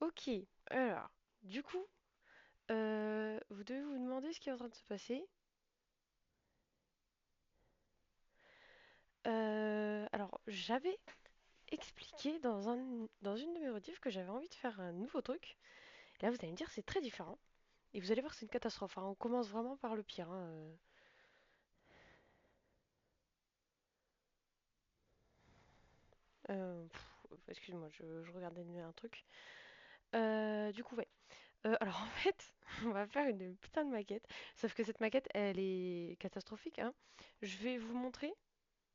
Ok, alors, du coup, vous devez vous demander ce qui est en train de se passer. Alors, j'avais expliqué dans une de mes rediffs que j'avais envie de faire un nouveau truc. Et là, vous allez me dire, c'est très différent. Et vous allez voir, c'est une catastrophe, hein. On commence vraiment par le pire, hein. Excuse-moi, je regardais un truc. Du coup, ouais. Alors, en fait, on va faire une putain de maquette. Sauf que cette maquette, elle est catastrophique, hein. Je vais vous montrer.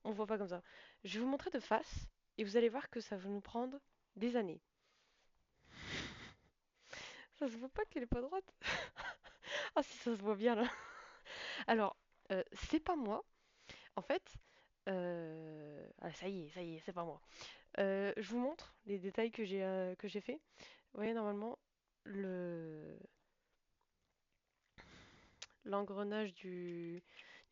On voit pas comme ça. Je vais vous montrer de face et vous allez voir que ça va nous prendre des années. Ça se voit pas qu'elle est pas droite. Ah si, ça se voit bien là. Alors, c'est pas moi. En fait, ah, ça y est, c'est pas moi. Je vous montre les détails que j'ai fait. Vous voyez, normalement, le l'engrenage du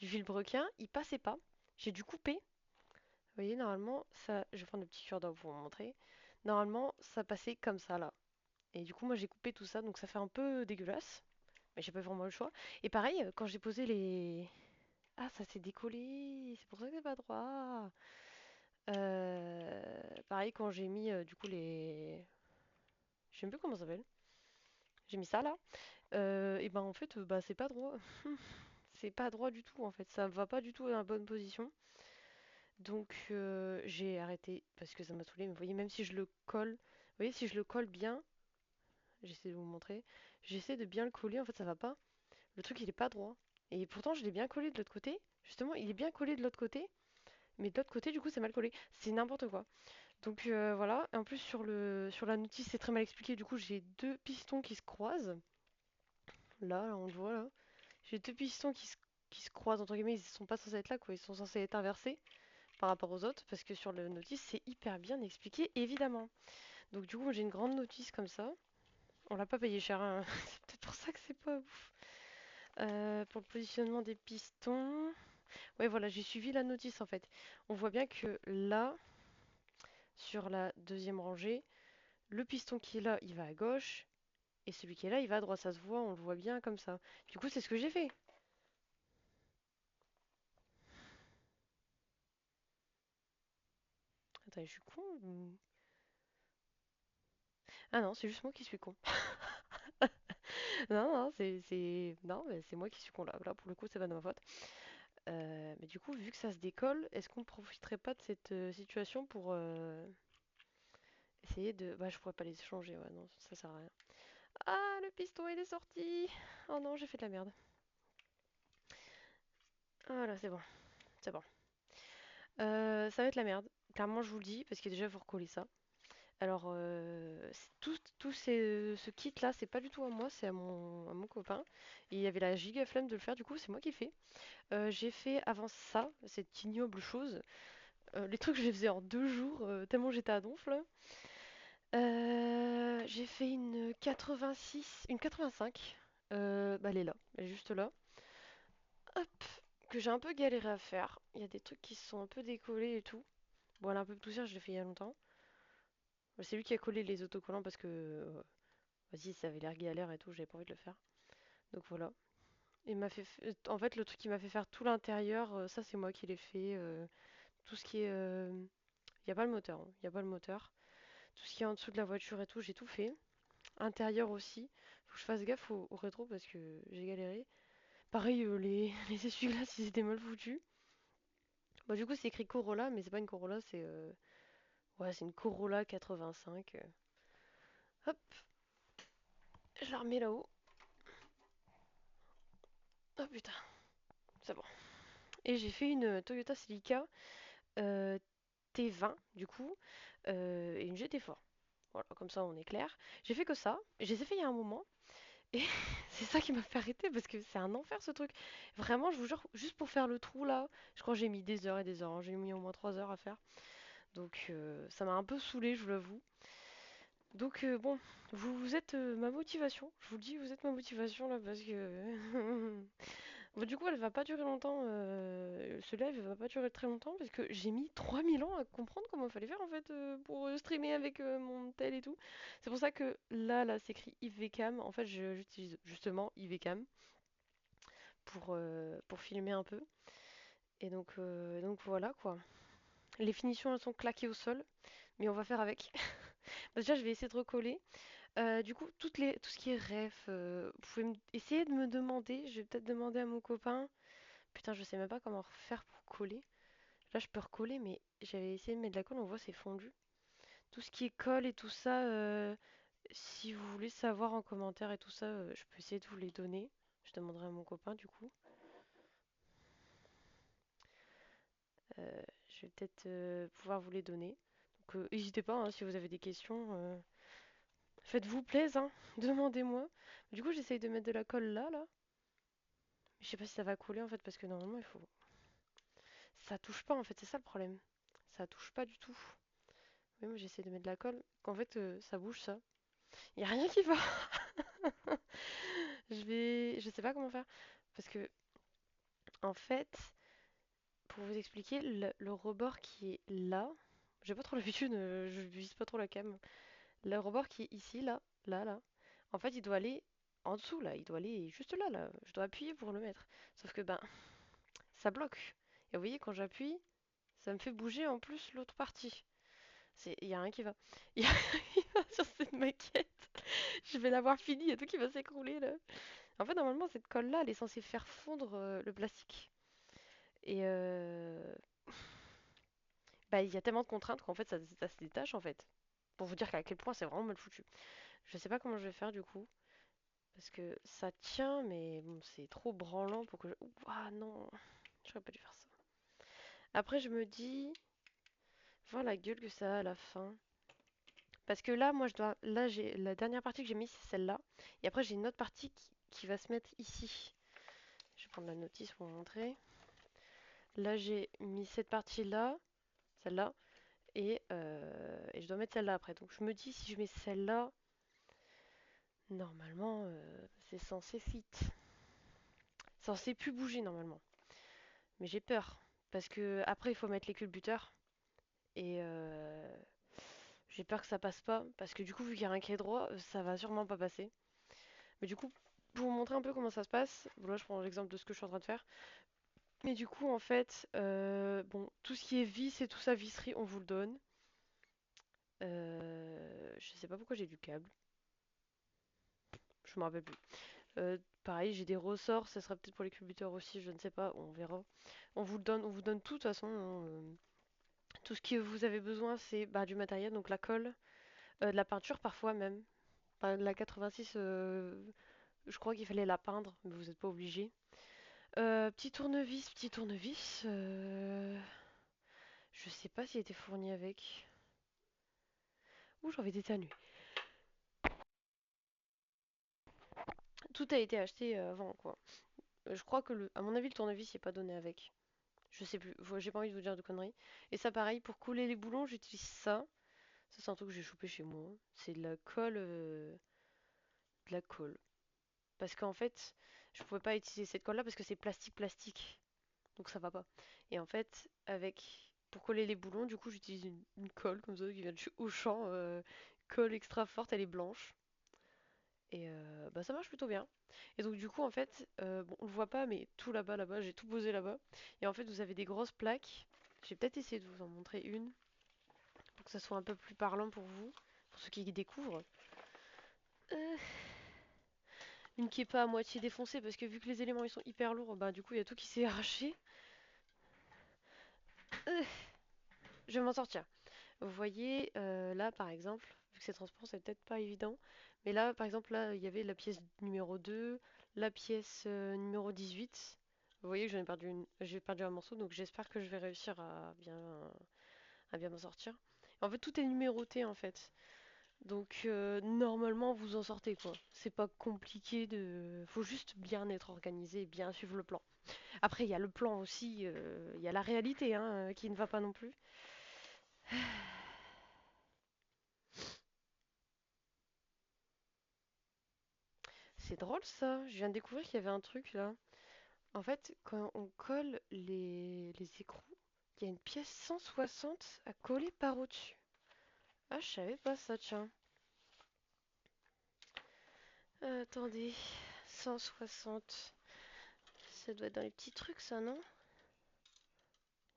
vilebrequin, il passait pas. J'ai dû couper. Vous voyez, normalement, ça, je vais prendre le petit cure-dent pour vous montrer. Normalement, ça passait comme ça là. Et du coup, moi, j'ai coupé tout ça, donc ça fait un peu dégueulasse. Mais j'ai pas vraiment le choix. Et pareil, quand j'ai posé les... Ah, ça s'est décollé. C'est pour ça que c'est pas droit. Pareil, quand j'ai mis, du coup, les... Je sais même plus comment ça s'appelle. J'ai mis ça, là. Et ben, en fait, bah, c'est pas droit. C'est pas droit du tout, en fait. Ça va pas du tout dans la bonne position. Donc, j'ai arrêté parce que ça m'a saoulé. Mais vous voyez, même si je le colle... Vous voyez, si je le colle bien... J'essaie de vous montrer. J'essaie de bien le coller, en fait, ça va pas. Le truc, il est pas droit. Et pourtant, je l'ai bien collé de l'autre côté. Justement, il est bien collé de l'autre côté. Mais de l'autre côté, du coup, c'est mal collé. C'est n'importe quoi. Donc voilà. Et en plus, sur la notice, c'est très mal expliqué. Du coup, j'ai deux pistons qui se croisent. Là, on le voit là. J'ai deux pistons qui se croisent, entre guillemets. Ils sont pas censés être là, quoi. Ils sont censés être inversés par rapport aux autres. Parce que sur la notice, c'est hyper bien expliqué, évidemment. Donc du coup, j'ai une grande notice comme ça. On l'a pas payé cher, hein. C'est peut-être pour ça que c'est pas ouf. Pour le positionnement des pistons. Ouais, voilà, j'ai suivi la notice en fait. On voit bien que là, sur la deuxième rangée, le piston qui est là, il va à gauche, et celui qui est là, il va à droite. Ça se voit, on le voit bien comme ça. Du coup, c'est ce que j'ai fait. Attends, je suis con Ah non, c'est juste moi qui suis con. Non, non, Non, mais c'est moi qui suis con là. Là, pour le coup, c'est pas de ma faute. Mais du coup, vu que ça se décolle, est-ce qu'on ne profiterait pas de cette situation pour essayer de... Bah, je pourrais pas les changer, ouais, non, ça sert à rien. Ah, le piston, il est sorti! Oh non, j'ai fait de la merde. Voilà, c'est bon, c'est bon. Ça va être la merde. Clairement, je vous le dis, parce que déjà, il faut recoller ça. Alors, ce kit-là, c'est pas du tout à moi, c'est à mon copain. Et il y avait la giga flemme de le faire, du coup, c'est moi qui le fais. J'ai fait avant ça, cette ignoble chose. Les trucs, je les faisais en 2 jours, tellement j'étais à donf, là. J'ai fait une 86, une 85. Bah, elle est là, elle est juste là. Hop, que j'ai un peu galéré à faire. Il y a des trucs qui se sont un peu décollés et tout. Bon, elle a un peu poussière, je l'ai fait il y a longtemps. C'est lui qui a collé les autocollants parce que, vas-y, ça avait l'air galère et tout, j'avais pas envie de le faire. Donc voilà. En fait, le truc qui m'a fait faire tout l'intérieur, ça c'est moi qui l'ai fait. Tout ce qui est, il y a pas le moteur, hein, il y a pas le moteur. Tout ce qui est en dessous de la voiture et tout, j'ai tout fait. Intérieur aussi. Faut que je fasse gaffe au rétro parce que j'ai galéré. Pareil, les essuie-glaces, ils étaient mal foutus. Bon, du coup, c'est écrit Corolla, mais c'est pas une Corolla, c'est ouais, c'est une Corolla 85. Hop, je la remets là-haut. Oh putain, c'est bon. Et j'ai fait une Toyota Celica euh, T20, du coup, et une GT Fort. Voilà, comme ça on est clair. J'ai fait que ça. Je les ai fait il y a un moment. Et c'est ça qui m'a fait arrêter parce que c'est un enfer ce truc. Vraiment, je vous jure, juste pour faire le trou là, je crois que j'ai mis des heures et des heures, hein. J'ai mis au moins 3 heures à faire. Donc ça m'a un peu saoulé, je vous l'avoue. Donc bon, vous êtes ma motivation. Je vous le dis, vous êtes ma motivation là parce que Bon, du coup, elle va pas durer longtemps. Ce live va pas durer très longtemps parce que j'ai mis 3000 ans à comprendre comment il fallait faire en fait pour streamer avec mon tel et tout. C'est pour ça que là, c'est écrit IVCam. En fait, j'utilise justement IVCam pour filmer un peu. Et donc voilà quoi. Les finitions elles sont claquées au sol, mais on va faire avec. Déjà, je vais essayer de recoller. Du coup, tout ce qui est ref, vous pouvez essayer de me demander. Je vais peut-être demander à mon copain. Putain, je sais même pas comment faire pour coller. Là, je peux recoller, mais j'avais essayé de mettre de la colle, on voit c'est fondu. Tout ce qui est colle et tout ça, si vous voulez savoir en commentaire et tout ça, je peux essayer de vous les donner. Je demanderai à mon copain du coup. Je vais peut-être pouvoir vous les donner. Donc n'hésitez pas hein, si vous avez des questions. Faites-vous plaisir, hein, demandez-moi. Du coup, j'essaye de mettre de la colle là. Je sais pas si ça va coller en fait, parce que normalement il faut. Ça touche pas en fait, c'est ça le problème. Ça touche pas du tout. Oui, moi j'essaie de mettre de la colle. Qu'en fait, ça bouge ça. Y a rien qui va. Je sais pas comment faire. Parce que, en fait, pour vous expliquer, le rebord qui est là, j'ai pas trop l'habitude, je vise pas trop la cam. Le rebord qui est ici, là, en fait, il doit aller en dessous, là. Il doit aller juste là. Je dois appuyer pour le mettre. Sauf que, ben, ça bloque. Et vous voyez, quand j'appuie, ça me fait bouger en plus l'autre partie. Y a rien qui va. Y a rien qui va sur cette maquette. Je vais l'avoir fini, y a tout qui va s'écrouler là. En fait, normalement, cette colle-là, elle est censée faire fondre le plastique. Et bah, il y a tellement de contraintes qu'en fait, ça se détache en fait. Pour vous dire à quel point c'est vraiment mal foutu. Je sais pas comment je vais faire du coup. Parce que ça tient, mais bon, c'est trop branlant pour que je. Ouh, ah non, j'aurais pas dû faire ça. Après, je me dis, voir la gueule que ça a à la fin. Parce que là, moi, je dois. Là, j'ai la dernière partie que j'ai mise, c'est celle-là. Et après, j'ai une autre partie qui va se mettre ici. Je vais prendre la notice pour vous montrer. Là, j'ai mis cette partie-là, celle-là, et je dois mettre celle-là après. Donc, je me dis, si je mets celle-là, normalement, c'est censé fit. Censé plus bouger normalement. Mais j'ai peur. Parce que après, il faut mettre les culbuteurs. Et j'ai peur que ça passe pas. Parce que du coup, vu qu'il y a un qui est droit, ça va sûrement pas passer. Mais du coup, pour vous montrer un peu comment ça se passe, bon, là, je prends l'exemple de ce que je suis en train de faire. Mais du coup, en fait, bon, tout ce qui est vis et tout ça, visserie, on vous le donne. Je sais pas pourquoi j'ai du câble. Je me rappelle plus. Pareil, j'ai des ressorts, ça sera peut-être pour les culbuteurs aussi, je ne sais pas, on verra. On vous donne tout de toute façon, hein, tout ce que vous avez besoin, c'est bah, du matériel, donc la colle, de la peinture parfois même. Enfin, la 86, je crois qu'il fallait la peindre, mais vous n'êtes pas obligé. Petit tournevis. Je sais pas s'il était fourni avec. Ouh, j'ai envie d'éternuer. Tout a été acheté avant, quoi. Je crois que, à mon avis, le tournevis n'est pas donné avec. Je sais plus, j'ai pas envie de vous dire de conneries. Et ça, pareil, pour couler les boulons, j'utilise ça. Ça, c'est un truc que j'ai chopé chez moi. C'est de la colle. Parce qu'en fait, je pouvais pas utiliser cette colle-là parce que c'est plastique. Donc ça va pas. Et en fait, pour coller les boulons, du coup, j'utilise une colle comme ça qui vient de chez Auchan. Colle extra forte, elle est blanche. Et bah, ça marche plutôt bien. Et donc du coup en fait, bon, on le voit pas, mais tout là-bas, j'ai tout posé là-bas. Et en fait vous avez des grosses plaques. J'ai peut-être essayé de vous en montrer une pour que ça soit un peu plus parlant pour vous, pour ceux qui découvrent. Euh, une qui est pas à moitié défoncée parce que vu que les éléments ils sont hyper lourds, bah du coup il y a tout qui s'est arraché. Euh, je vais m'en sortir. Vous voyez là par exemple, vu que c'est transport c'est peut-être pas évident, mais là par exemple là il y avait la pièce numéro 2, la pièce numéro 18. Vous voyez que j'ai perdu un morceau donc j'espère que je vais réussir à bien m'en sortir. En fait tout est numéroté en fait. Donc normalement vous en sortez quoi. C'est pas compliqué faut juste bien être organisé et bien suivre le plan. Après il y a le plan aussi, il y a la réalité hein, qui ne va pas non plus. C'est drôle ça, je viens de découvrir qu'il y avait un truc là. En fait, quand on colle les écrous, il y a une pièce 160 à coller par au-dessus. Ah, je savais pas ça, tiens. Attendez, 160. Ça doit être dans les petits trucs, ça, non?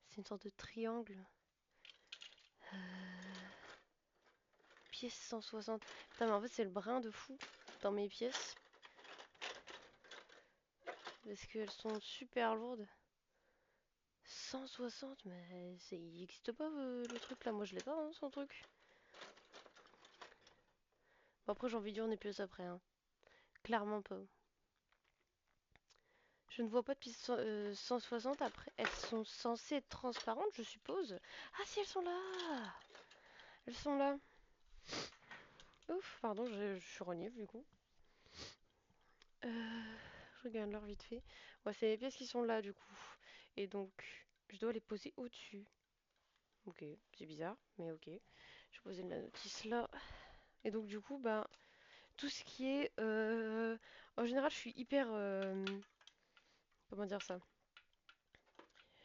C'est une sorte de triangle. Pièce 160. Putain, mais en fait, c'est le brin de fou dans mes pièces. Parce qu'elles sont super lourdes. 160, mais il n'existe pas le truc là. Moi, je l'ai pas, hein, son truc. Bon, après, j'ai envie de dire, on est plus après, hein. Clairement pas. Je ne vois pas depuis 160. Après, elles sont censées être transparentes, je suppose. Ah, si, elles sont là! Elles sont là. Ouf, pardon, je suis renifle du coup. Je regarde l'heure vite fait. Ouais, c'est les pièces qui sont là du coup. Et donc, je dois les poser au-dessus. Ok, c'est bizarre, mais ok. Je vais poser la notice là. Et donc, du coup, bah, tout ce qui est. En général, je suis hyper. Comment dire ça?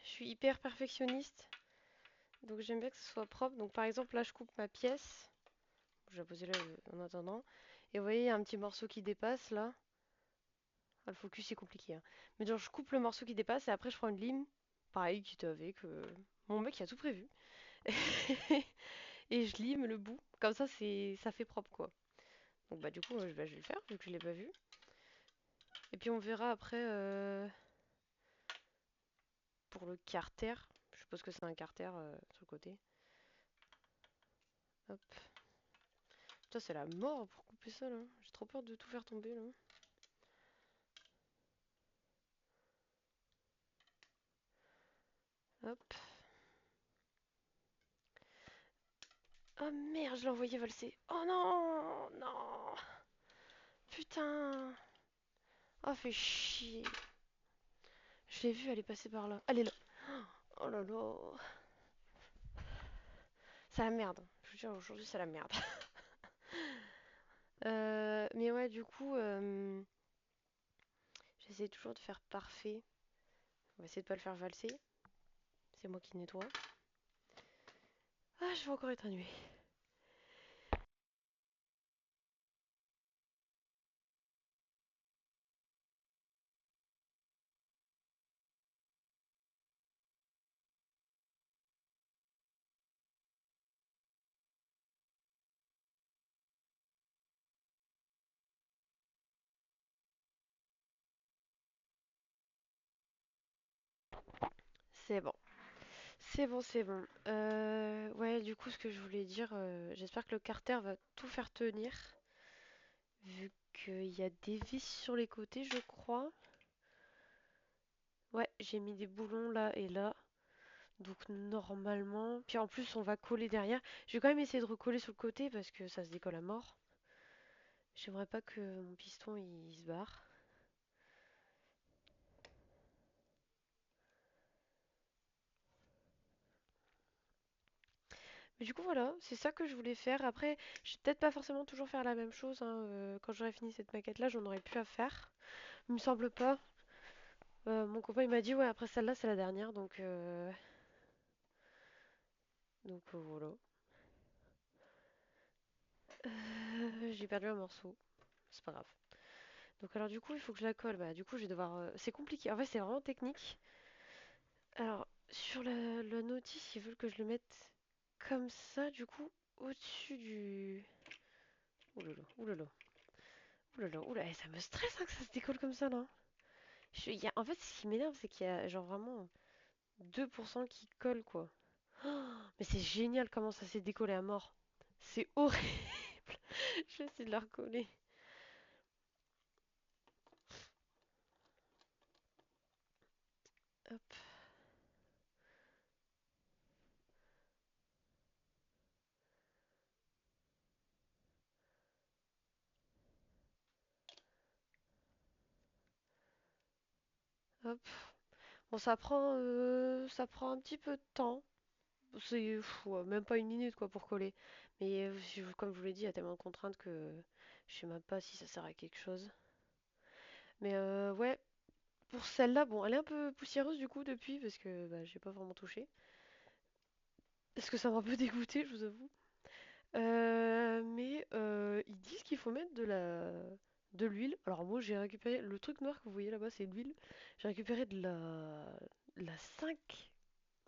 Je suis hyper perfectionniste. Donc, j'aime bien que ce soit propre. Donc, par exemple, là, je coupe ma pièce. Je vais la poser là en attendant. Et vous voyez, il y a un petit morceau qui dépasse là. Ah, le focus, c'est compliqué, hein. Mais genre, je coupe le morceau qui dépasse et après, je prends une lime. Pareil, qui était avec. Mon mec, il a tout prévu. Et je lime le bout. Comme ça, ça fait propre, quoi. Donc, bah, du coup, je vais le faire, vu que je l'ai pas vu. Et puis, on verra après pour le carter. Je suppose que c'est un carter sur le côté. Hop. Putain, c'est la mort pour couper ça, là. J'ai trop peur de tout faire tomber, là. Hop. Oh merde, je l'ai envoyé valser. Oh non, non. Putain. Oh, fait chier. Je l'ai vue, elle est passée par là. Elle est là. Oh là là. C'est la merde. Je vous dis, aujourd'hui, c'est la merde. Mais ouais, du coup, j'essaie toujours de faire parfait. On va essayer de pas le faire valser. C'est moi qui nettoie. Ah, je vais encore éternuer. C'est bon. C'est bon, c'est bon. Ouais, du coup, ce que je voulais dire, j'espère que le carter va tout faire tenir. Vu qu'il y a des vis sur les côtés, je crois. Ouais, j'ai mis des boulons là et là. Donc normalement. Puis en plus, on va coller derrière. Je vais quand même essayer de recoller sur le côté parce que ça se décolle à mort. J'aimerais pas que mon piston il se barre. Mais du coup, voilà, c'est ça que je voulais faire. Après, je vais peut-être pas forcément toujours faire la même chose, hein. Quand j'aurai fini cette maquette-là, j'en aurais plus à faire. Il me semble pas. Mon copain il m'a dit, ouais, après celle-là, c'est la dernière. Donc voilà. J'ai perdu un morceau. C'est pas grave. Donc alors du coup, il faut que je la colle. Bah du coup, je vais devoir. C'est compliqué. En fait, c'est vraiment technique. Alors, sur la notice, ils veulent que je le mette comme ça, du coup, au-dessus du. Oulala, oulala, oulala, oulala. Ça me stresse hein, que ça se décolle comme ça, là. En fait, ce qui m'énerve, c'est qu'il y a genre vraiment 2% qui colle, quoi. Oh, mais c'est génial comment ça s'est décollé à mort. C'est horrible. Je vais essayer de la recoller. Hop, hop. Bon, ça prend un petit peu de temps. C'est ouais, même pas une minute quoi pour coller. Mais comme je vous l'ai dit, il y a tellement de contraintes que je sais même pas si ça sert à quelque chose. Mais ouais, Pour celle-là, bon, elle est un peu poussiéreuse du coup depuis, parce que bah, j'ai pas vraiment touché. Parce que ça m'a un peu dégoûté, je vous avoue. Mais ils disent qu'il faut mettre de l'huile. Alors moi j'ai récupéré le truc noir que vous voyez là-bas, c'est de l'huile. J'ai récupéré de la 5.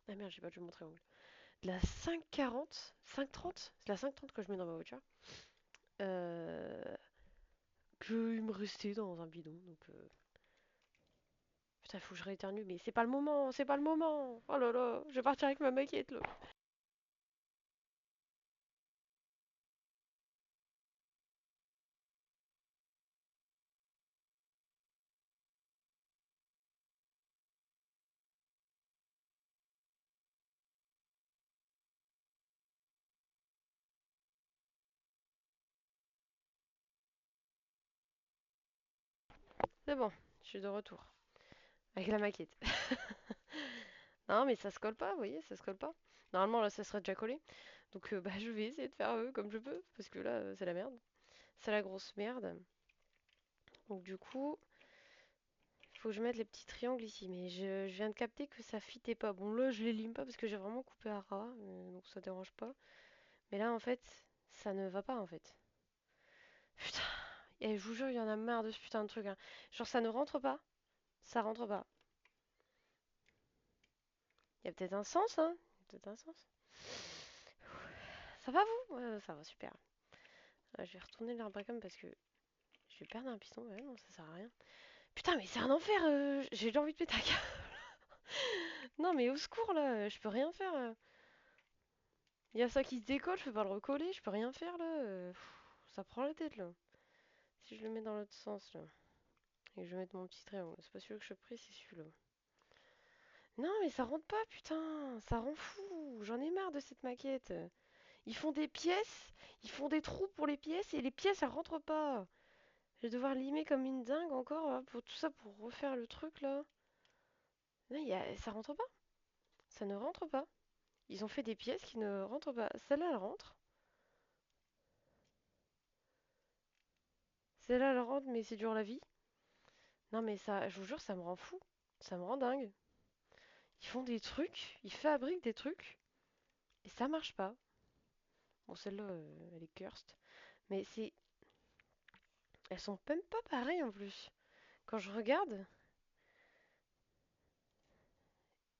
Ah merde, j'ai pas dû vous montrer l'angle. De la 5,40, 5,30. C'est la 5,30 que je mets dans ma voiture. Euh, que il me restait dans un bidon. Donc putain, il faut que je rééternue, mais c'est pas le moment, c'est pas le moment. Oh là là, je vais partir avec ma maquette là. C'est bon, je suis de retour avec la maquette. Non, mais ça se colle pas, vous voyez, ça se colle pas. Normalement, là, ça serait déjà collé. Donc, bah, je vais essayer de faire comme je peux, parce que là, c'est la merde. C'est la grosse merde. Donc, du coup, il faut que je mette les petits triangles ici. Mais je viens de capter que ça fitait pas. Bon, là, je les lime pas parce que j'ai vraiment coupé à ras, donc ça dérange pas. Mais là, en fait, ça ne va pas, en fait. Putain, et je vous jure, il y en a marre de ce putain de truc, hein. Genre, ça ne rentre pas. Ça rentre pas. Il y a peut-être un sens, hein. Il y a peut-être un sens. Ça va, vous? Ouais, ça va, super. Je vais retourner l'arbre à gomme parce que je vais perdre un piston, ouais, non, ça sert à rien. Putain, mais c'est un enfer, j'ai déjà envie de péter un câble. Non, mais au secours, là, je peux rien faire. Il y a ça qui se décolle, je peux pas le recoller, je peux rien faire, là. Ça prend la tête, là. Si je le mets dans l'autre sens, là, et que je vais mettre mon petit triangle, c'est pas celui que je pris, c'est celui-là. Non, mais ça rentre pas, putain, ça rend fou. J'en ai marre de cette maquette. Ils font des pièces, ils font des trous pour les pièces, et les pièces, elles rentrent pas. Je vais devoir limer comme une dingue encore, là, pour tout ça, pour refaire le truc, là. Non, ça rentre pas. Ça ne rentre pas. Ils ont fait des pièces qui ne rentrent pas. Celle-là, elle rentre. Celle-là, elle rentre, mais c'est dur la vie. Non, mais ça, je vous jure, ça me rend fou. Ça me rend dingue. Ils font des trucs, ils fabriquent des trucs, et ça marche pas. Bon, celle-là, elle est cursed. Mais c'est. Elles sont même pas pareilles en plus. Quand je regarde,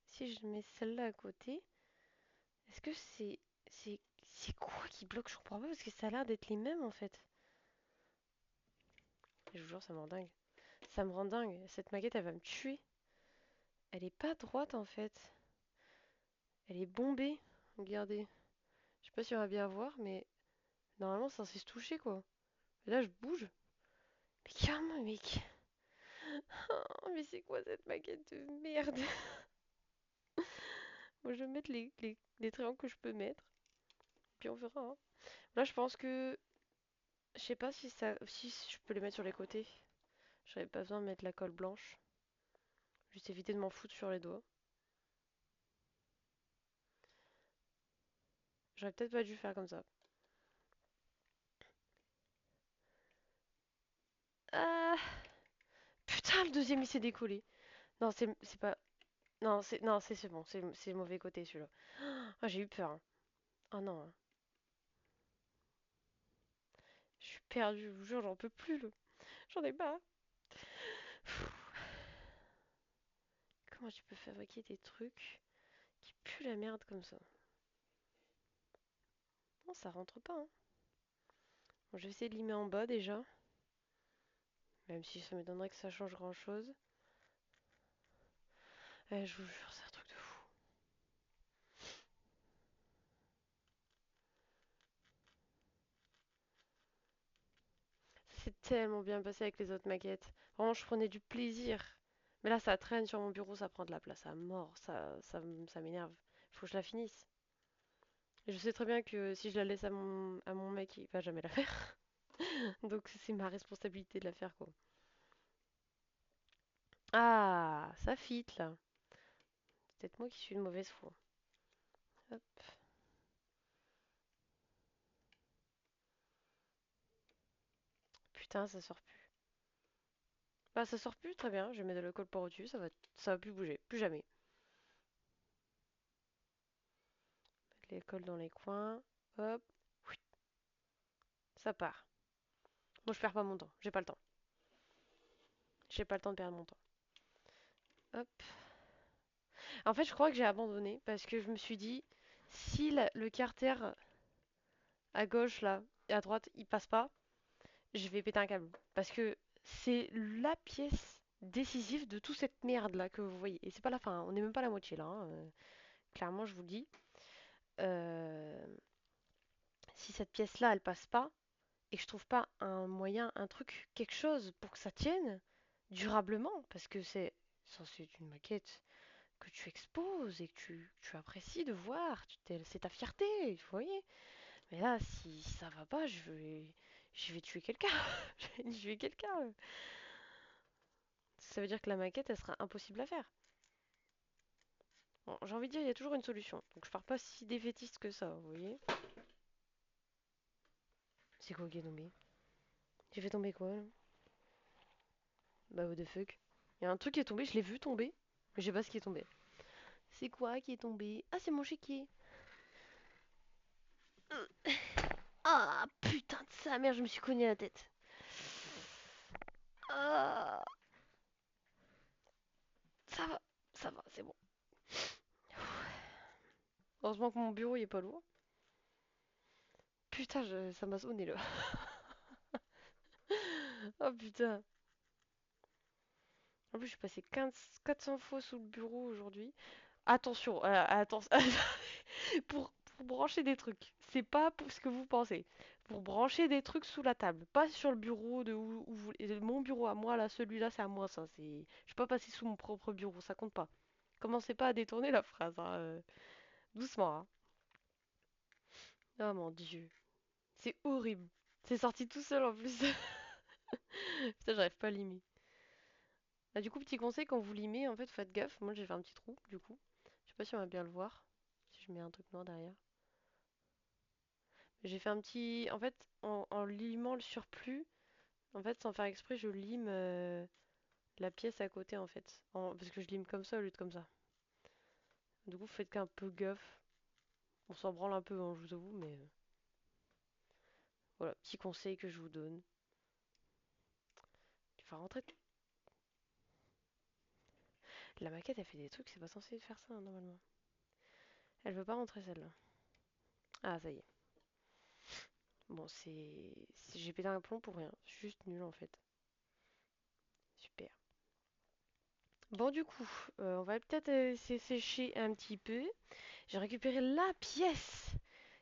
si je mets celle-là à côté, est-ce que c'est. C'est quoi qui bloque? Je comprends pas parce que ça a l'air d'être les mêmes en fait. Je vous jure, ça me rend dingue. Ça me rend dingue. Cette maquette, elle va me tuer. Elle est pas droite en fait. Elle est bombée. Regardez. Je sais pas si on va bien voir, mais normalement, c'est censé se toucher quoi. Et là, je bouge. Mais carrément, mec. Oh, mais c'est quoi cette maquette de merde? Moi, je vais mettre les triangles que je peux mettre. Puis on verra, hein. Là, je pense que. Je sais pas si je peux les mettre sur les côtés. J'avais pas besoin de mettre la colle blanche. Juste éviter de m'en foutre sur les doigts. J'aurais peut-être pas dû faire comme ça. Ah! Putain, le deuxième il s'est décollé. Non, c'est pas. Non, c'est bon, c'est le mauvais côté celui-là. Ah, j'ai eu peur, hein. Ah non, hein. Je suis perdue, je vous jure, j'en peux plus là. J'en ai pas. Comment tu peux fabriquer des trucs qui puent la merde comme ça? Non, ça rentre pas, hein. Bon, je vais essayer de limer en bas déjà. Même si ça m'étonnerait que ça change grand-chose. Je vous jure, c'est un truc de fou. Ça s'est tellement bien passé avec les autres maquettes. Vraiment, je prenais du plaisir. Mais là, ça traîne sur mon bureau, ça prend de la place à mort. Ça m'énerve. Faut que je la finisse. Et je sais très bien que si je la laisse à mon mec, il va jamais la faire. Donc c'est ma responsabilité de la faire, quoi. Ah, ça fit là. C'est peut-être moi qui suis une mauvaise foi. Hop. Putain, ça sort plus. Bah ça sort plus, très bien. Je mets de l'alcool pour au-dessus, ça va plus bouger, plus jamais. Mettre l'école dans les coins. Hop, ça part. Moi je perds pas mon temps, j'ai pas le temps. J'ai pas le temps de perdre mon temps. Hop. En fait, je crois que j'ai abandonné parce que je me suis dit, si le carter à gauche là et à droite il passe pas, je vais péter un câble. Parce que c'est la pièce décisive de toute cette merde là que vous voyez. Et c'est pas la fin, hein. On n'est même pas à la moitié là, hein. Clairement, je vous le dis. Euh, Si cette pièce là elle passe pas et que je trouve pas un moyen, un truc, quelque chose pour que ça tienne durablement, parce que c'est une maquette que tu exposes et que tu apprécies de voir, c'est ta fierté, vous voyez. Mais là, si ça va pas, je vais tuer quelqu'un. Je vais tuer quelqu'un. Ça veut dire que la maquette, elle sera impossible à faire. Bon, j'ai envie de dire, il y a toujours une solution. Donc je pars pas si défaitiste que ça, vous voyez. C'est quoi qui est tombé? J'ai fait tomber quoi là? Bah what the fuck. Il y a un truc qui est tombé, je l'ai vu tomber, mais je sais pas ce qui est tombé. C'est quoi qui est tombé? Ah, c'est mon chéquier. Ah, putain de sa mère, je me suis cogné la tête. Ah, ça va, ça va, c'est bon. Heureusement que mon bureau il est pas lourd. Putain, ça m'a sonné là. Oh putain. En plus, je suis passé 400 fois sous le bureau aujourd'hui. Attention, attention. Pour brancher des trucs. C'est pas pour ce que vous pensez. Pour brancher des trucs sous la table. Pas sur le bureau de où vous. Mon bureau à moi, là, celui-là, c'est à moi, ça. Je suis pas passé sous mon propre bureau, ça compte pas. Commencez pas à détourner la phrase, hein, doucement, hein. Oh mon dieu. C'est horrible. C'est sorti tout seul en plus. Putain, j'arrive pas à limer. Ah, du coup, petit conseil, quand vous limez, en fait, faites gaffe. Moi, j'ai fait un petit trou, du coup. Je sais pas si on va bien le voir. Si je mets un truc noir derrière. J'ai fait un petit. En fait, en limant le surplus, en fait, sans faire exprès, je lime la pièce à côté, en fait. Parce que je lime comme ça au lieu de comme ça. Du coup, faites qu'un peu gaffe. On s'en branle un peu, hein, je vous avoue, mais voilà, petit conseil que je vous donne. Il faut rentrer. La maquette, elle fait des trucs, c'est pas censé faire ça, hein, normalement. Elle veut pas rentrer celle-là. Ah, ça y est. Bon, j'ai pété un plomb pour rien. C'est juste nul, en fait. Super. Bon, du coup, on va peut-être sécher un petit peu. J'ai récupéré la pièce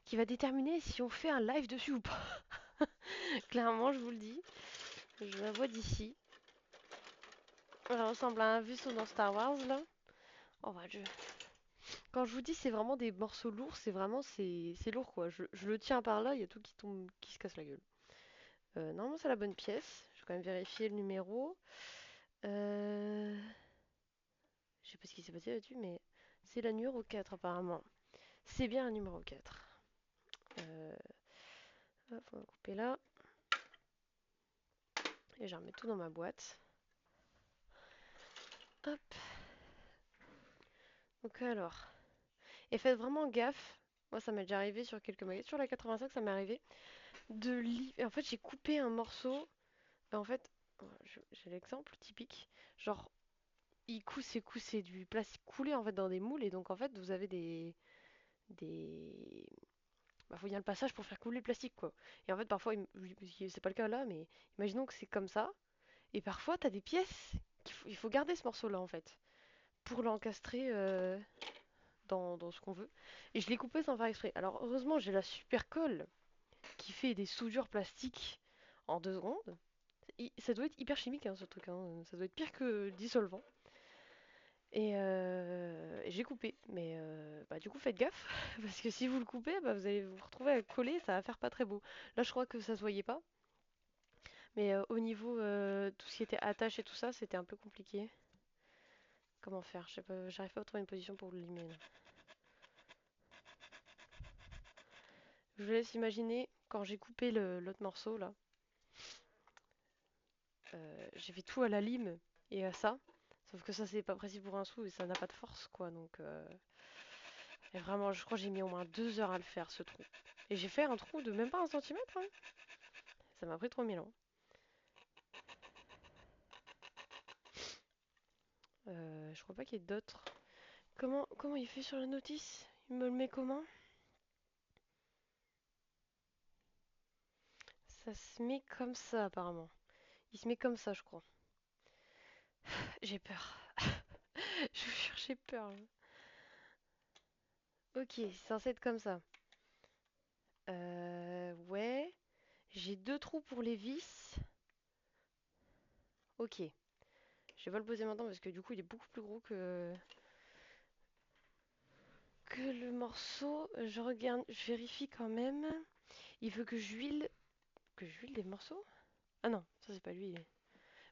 qui va déterminer si on fait un live dessus ou pas. Clairement, je vous le dis. Je la vois d'ici. Elle ressemble à un vaisseau dans Star Wars, là. Oh, bah, quand je vous dis c'est vraiment des morceaux lourds, c'est lourd, quoi. Je le tiens par là, il y a tout qui tombe, qui se casse la gueule. Normalement, c'est la bonne pièce. Je vais quand même vérifier le numéro. Euh... Je sais pas ce qui s'est passé là-dessus, mais c'est la numéro 4 apparemment. C'est bien la numéro 4. Euh... Hop, on va couper là. Et je remets tout dans ma boîte. Hop. Donc alors. Et faites vraiment gaffe. Moi, ça m'est déjà arrivé sur quelques maquettes. Sur la 85, ça m'est arrivé. En fait, j'ai coupé un morceau. En fait, j'ai l'exemple typique. Genre, c'est du plastique coulé en fait dans des moules. Et donc, en fait, vous avez des, bah, faut bien le passage pour faire couler le plastique, quoi. Et en fait, parfois, c'est pas le cas là, mais imaginons que c'est comme ça. Et parfois, t'as des pièces il faut garder ce morceau-là, en fait, pour l'encastrer dans ce qu'on veut. Et je l'ai coupé sans faire exprès. Alors, heureusement, j'ai la super colle qui fait des soudures plastiques en 2 secondes. Ça doit être hyper chimique, hein, ce truc, hein. Ça doit être pire que le dissolvant. Et j'ai coupé. Mais bah, du coup, faites gaffe. Parce que si vous le coupez, bah, vous allez vous retrouver à coller. Ça va faire pas très beau. Là, je crois que ça se voyait pas. Mais au niveau tout ce qui était attache et tout ça, c'était un peu compliqué. Comment faire? Je sais pas, j'arrive pas à trouver une position pour le limer, là. Je vous laisse imaginer quand j'ai coupé l'autre morceau là. J'ai fait tout à la lime et à ça. Sauf que ça, c'est pas précis pour un sou et ça n'a pas de force, quoi. Donc, et vraiment, je crois que j'ai mis au moins 2 heures à le faire, ce trou. Et j'ai fait un trou de même pas 1 centimètre, hein. Ça m'a pris 3000 ans. Je crois pas qu'il y ait d'autres. Comment il fait sur la notice? Il me le met comment? Ça se met comme ça, apparemment. Il se met comme ça, je crois. J'ai peur. Je vous jure, j'ai peur, là. Ok, c'est censé être comme ça. Ouais. J'ai 2 trous pour les vis. Ok. Je vais pas le poser maintenant parce que du coup, il est beaucoup plus gros que le morceau. Je regarde, je vérifie quand même. Il veut que j'huile. Que j'huile des morceaux? Ah non, ça c'est pas l'huile.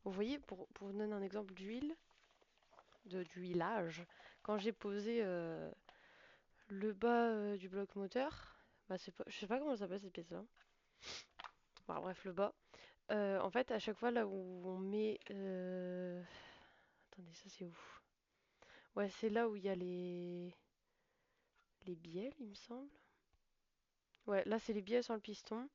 Vous voyez, pour vous donner un exemple d'huile, d'huilage, quand j'ai posé le bas du bloc moteur, bah c'est pas, je sais pas comment ça s'appelle cette pièce-là. Bon, bref, le bas. En fait, à chaque fois là où on met... Attendez, ça c'est où? Ouais, c'est là où il y a les bielles, il me semble. Ouais, là c'est les bielles sur le piston.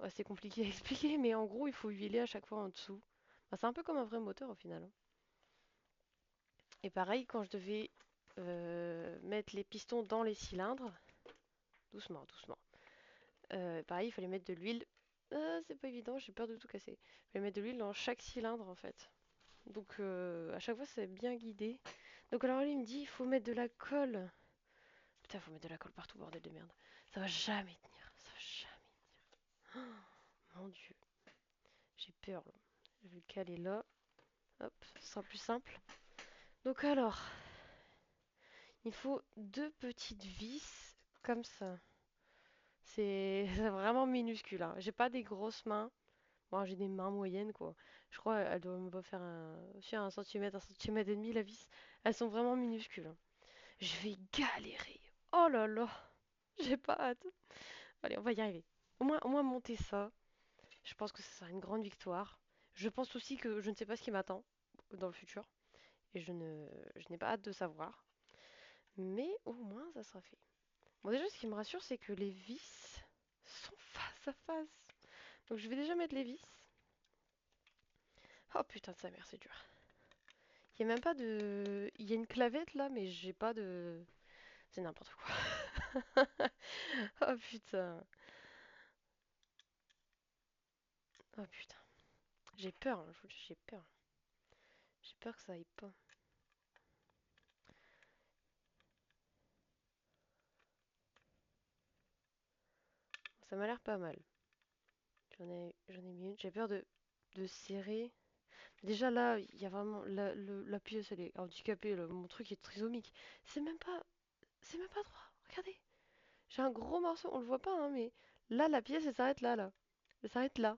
Ouais, c'est compliqué à expliquer, mais en gros, il faut huiler à chaque fois en dessous. Bah, c'est un peu comme un vrai moteur au final, hein. Et pareil, quand je devais mettre les pistons dans les cylindres, doucement, doucement. Pareil, il fallait mettre de l'huile. C'est pas évident, j'ai peur de tout casser. Il fallait mettre de l'huile dans chaque cylindre en fait. Donc à chaque fois, c'est bien guidé. Donc alors lui, il me dit, il faut mettre de la colle. Putain, il faut mettre de la colle partout, bordel de merde. Ça va jamais tenir, ça va jamais. Mon Dieu, j'ai peur là. Je vais le caler là. Hop, ce sera plus simple. Donc alors, il faut 2 petites vis comme ça. C'est vraiment minuscule, hein. J'ai pas des grosses mains. Bon, j'ai des mains moyennes, quoi. Je crois qu'elles doivent me pas faire aussi 1 centimètre et demi la vis. Elles sont vraiment minuscules, hein. Je vais galérer. Oh là là, j'ai pas hâte. Allez, on va y arriver. Au moins monter ça, je pense que ce sera une grande victoire. Je pense aussi que je ne sais pas ce qui m'attend dans le futur. Et je n'ai pas hâte de savoir. Mais au moins, ça sera fait. Bon, déjà, ce qui me rassure, c'est que les vis sont face à face. Donc, je vais déjà mettre les vis. Oh putain de sa mère, c'est dur. Il y a même pas de... Il y a une clavette là, mais j'ai pas de... C'est n'importe quoi. Oh putain. Oh putain. J'ai peur, hein, je vous le dis, j'ai peur. J'ai peur que ça aille pas. Ça m'a l'air pas mal. J'en ai mis une. J'ai peur de serrer. Déjà là, il y a vraiment... La pièce, elle est handicapée. Mon truc est trisomique. C'est même pas... C'est même pas droit. Regardez. J'ai un gros morceau. On le voit pas, hein, mais... Là, la pièce, elle s'arrête là, là. Elle s'arrête là.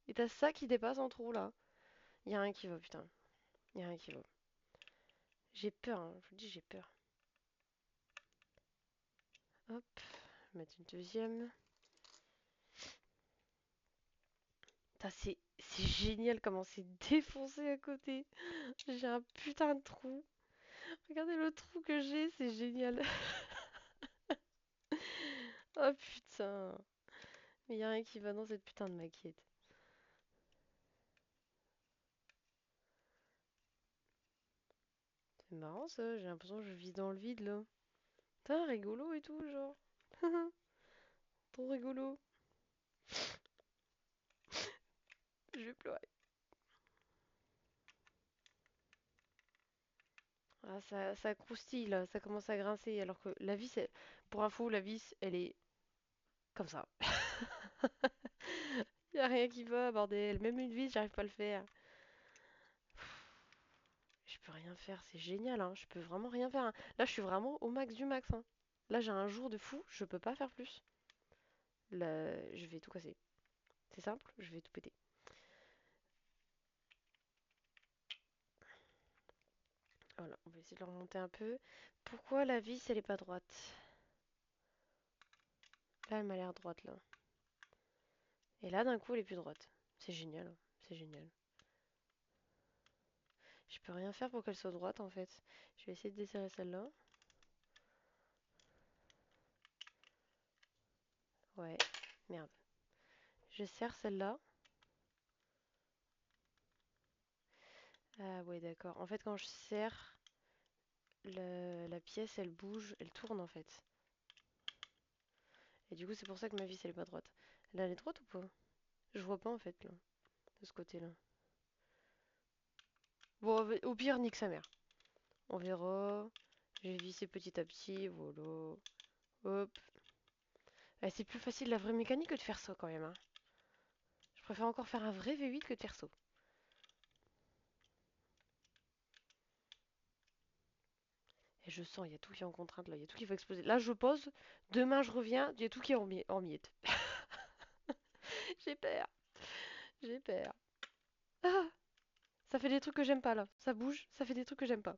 Et t'as ça qui dépasse en trop, là. Il y a rien qui va, putain. Il y a rien qui va. J'ai peur, hein, je vous dis, j'ai peur. Hop, mettre une deuxième. Putain, c'est génial comment c'est défoncé à côté. J'ai un putain de trou. Regardez le trou que j'ai, c'est génial. Oh putain. Mais y a rien qui va dans cette putain de maquette. C'est marrant ça, j'ai l'impression que je vis dans le vide là. Putain, rigolo et tout, genre. Trop rigolo. Je vais pleurer. Ah, ça croustille là, ça commence à grincer. Alors que la vis, pour info, la vis, elle est comme ça. Y a rien qui va, bordel. Même une vis, j'arrive pas à le faire. Je peux rien faire, c'est génial, hein. Je peux vraiment rien faire, hein. Là, je suis vraiment au max du max, hein. Là, j'ai un jour de fou, je peux pas faire plus. Là, je vais tout casser. C'est simple, je vais tout péter. Voilà, on va essayer de le remonter un peu. Pourquoi la vis, elle est pas droite? Là, elle m'a l'air droite, là. Et là, d'un coup, elle est plus droite. C'est génial, hein. c'est génial. Je peux rien faire pour qu'elle soit droite en fait. Je vais essayer de desserrer celle-là. Ouais, merde. Je serre celle-là. Ah ouais, d'accord. En fait, quand je serre, la pièce, elle bouge, elle tourne en fait. Et du coup, c'est pour ça que ma vis, elle est pas droite. Là, elle est droite ou pas? Je vois pas en fait, là, de ce côté-là. Bon, au pire, nique sa mère. On verra. Je vais visser petit à petit, voilà. Hop. Eh, c'est plus facile la vraie mécanique que de faire ça quand même, hein. Je préfère encore faire un vrai V8 que de faire ça. Et je sens, il y a tout qui est en contrainte là, il y a tout qui va exploser. Là, je pose, demain je reviens, il y a tout qui est en miettes. J'ai peur, j'ai peur. Ah, ça fait des trucs que j'aime pas là. Ça bouge, ça fait des trucs que j'aime pas.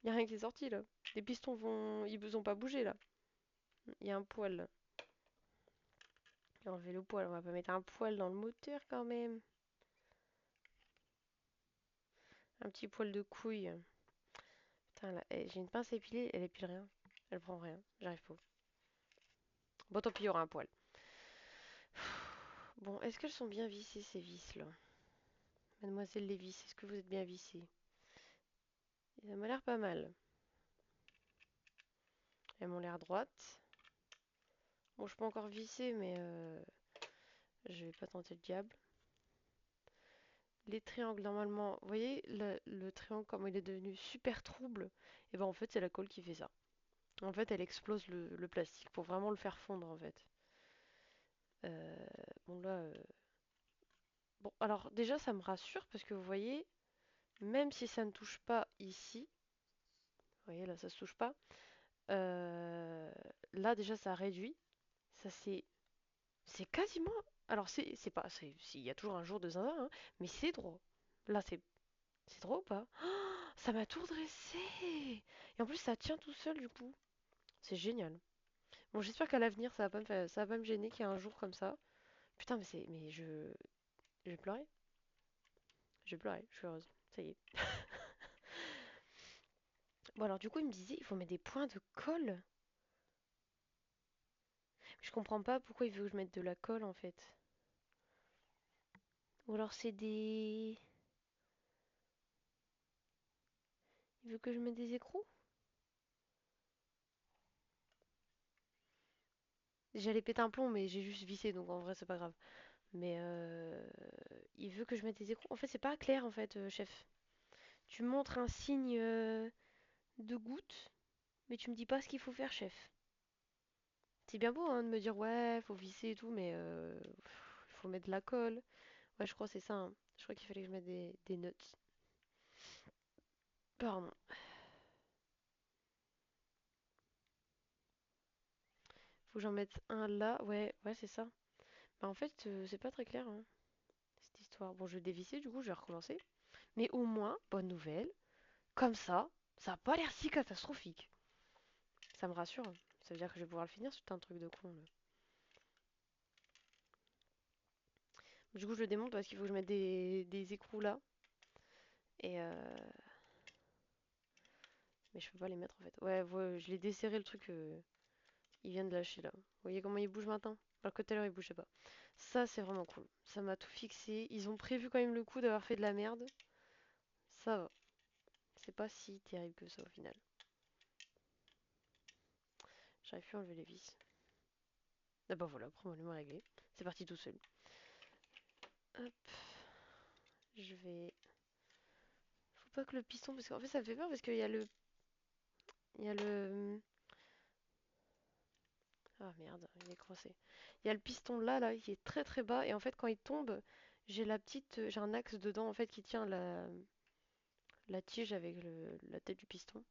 Il y a rien qui est sorti là. Les pistons vont, ils ont pas bougé là. Il y a un poil là. J'ai enlevé le poil, on va pas mettre un poil dans le moteur quand même. Un petit poil de couille. Putain là, j'ai une pince à épiler, elle épile rien. Elle prend rien, j'arrive pas. Bon tant pis, il y aura un poil. Bon, est-ce qu'elles sont bien vissées ces vis là? Mademoiselle Lévis, est-ce que vous êtes bien vissées? Ça m'a l'air pas mal. Elles m'ont l'air droites. Bon, je peux encore visser, mais je vais pas tenter le diable. Les triangles, normalement, vous voyez le triangle, comme il est devenu super trouble, et ben en fait, c'est la colle qui fait ça. En fait, elle explose le plastique pour vraiment le faire fondre, en fait. Euh, bon, là. Bon, alors déjà, ça me rassure parce que vous voyez, même si ça ne touche pas ici, vous voyez, là, ça se touche pas, euh, là, déjà, ça réduit. Ça, c'est quasiment. Alors, c'est pas. Il y a toujours un jour de zinzin, hein, mais c'est droit. Là, c'est droit ou pas? Oh, ça m'a tout redressé! Et en plus, ça tient tout seul, du coup. C'est génial. Bon, j'espère qu'à l'avenir, ça va pas me gêner qu'il y ait un jour comme ça. Putain, mais c'est. Mais je. Je vais pleurer. Je vais pleurer, je suis heureuse. Ça y est. Bon, alors, du coup, il me disait, il faut mettre des points de colle. Je comprends pas pourquoi il veut que je mette de la colle, en fait. Ou alors, c'est des. Il veut que je mette des écrous? J'allais péter un plomb, mais j'ai juste vissé, donc en vrai, c'est pas grave. Mais il veut que je mette des écrous. En fait, c'est pas clair, en fait, chef. Tu montres un signe de goutte, mais tu me dis pas ce qu'il faut faire, chef. C'est bien beau, hein, de me dire, ouais, faut visser et tout, mais il faut mettre de la colle. Ouais, je crois que c'est ça, hein. Je crois qu'il fallait que je mette des nuts. Pardon. Faut que j'en mette un là. Ouais, ouais, c'est ça. Bah, en fait, c'est pas très clair, hein, cette histoire. Bon, je vais dévisser, du coup, je vais recommencer. Mais au moins, bonne nouvelle, comme ça a pas l'air si catastrophique. Ça me rassure, hein. Ça veut dire que je vais pouvoir le finir, c'est un truc de con, là. Du coup, je le démonte parce qu'il faut que je mette des écrous là. Et mais je peux pas les mettre en fait. Ouais, ouais, je l'ai desserré le truc. Il vient de lâcher là. Vous voyez comment il bouge maintenant? Alors que tout à l'heure il bougeait pas. Ça, c'est vraiment cool. Ça m'a tout fixé. Ils ont prévu quand même le coup d'avoir fait de la merde. Ça va. C'est pas si terrible que ça au final. J'arrive plus à enlever les vis. Ah bah voilà, problème réglé. C'est parti tout seul. Hop. Je vais. Faut pas que le piston. Parce qu'en fait, ça me fait peur parce qu'il y a le. Il y a le. Ah merde, il est coincé. Il y a le piston là, qui est très très bas. Et en fait, quand il tombe, j'ai la petite. J'ai un axe dedans en fait qui tient la tige avec la tête du piston.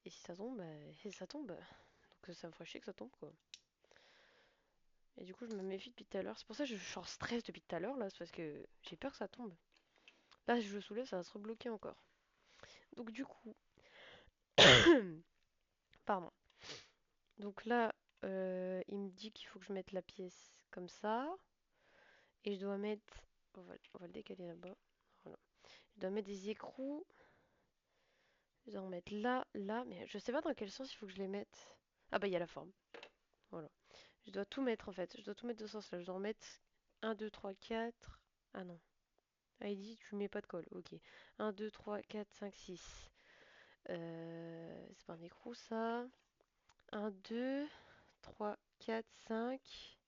Et si ça tombe, bah, et ça tombe. Donc ça me ferait chier que ça tombe quoi. Et du coup, je me méfie depuis tout à l'heure. C'est pour ça que je suis en stress depuis tout à l'heure là. C'est parce que j'ai peur que ça tombe. Là, si je le soulève, ça va se rebloquer encore. Donc du coup. Pardon. Donc là, il me dit qu'il faut que je mette la pièce comme ça. Et je dois mettre on va le décaler là-bas. Voilà. Je dois mettre des écrous. Je dois en mettre là, là, mais je sais pas dans quel sens il faut que je les mette. Ah bah il y a la forme. Voilà. Je dois tout mettre en fait. Je dois tout mettre de ce sens là. Je dois en mettre un 2 3 4. Ah non. Ah il dit tu mets pas de colle. Ok. Un 2 3 4 5 6. C'est pas un écrou ça. Un 2 3 4 5.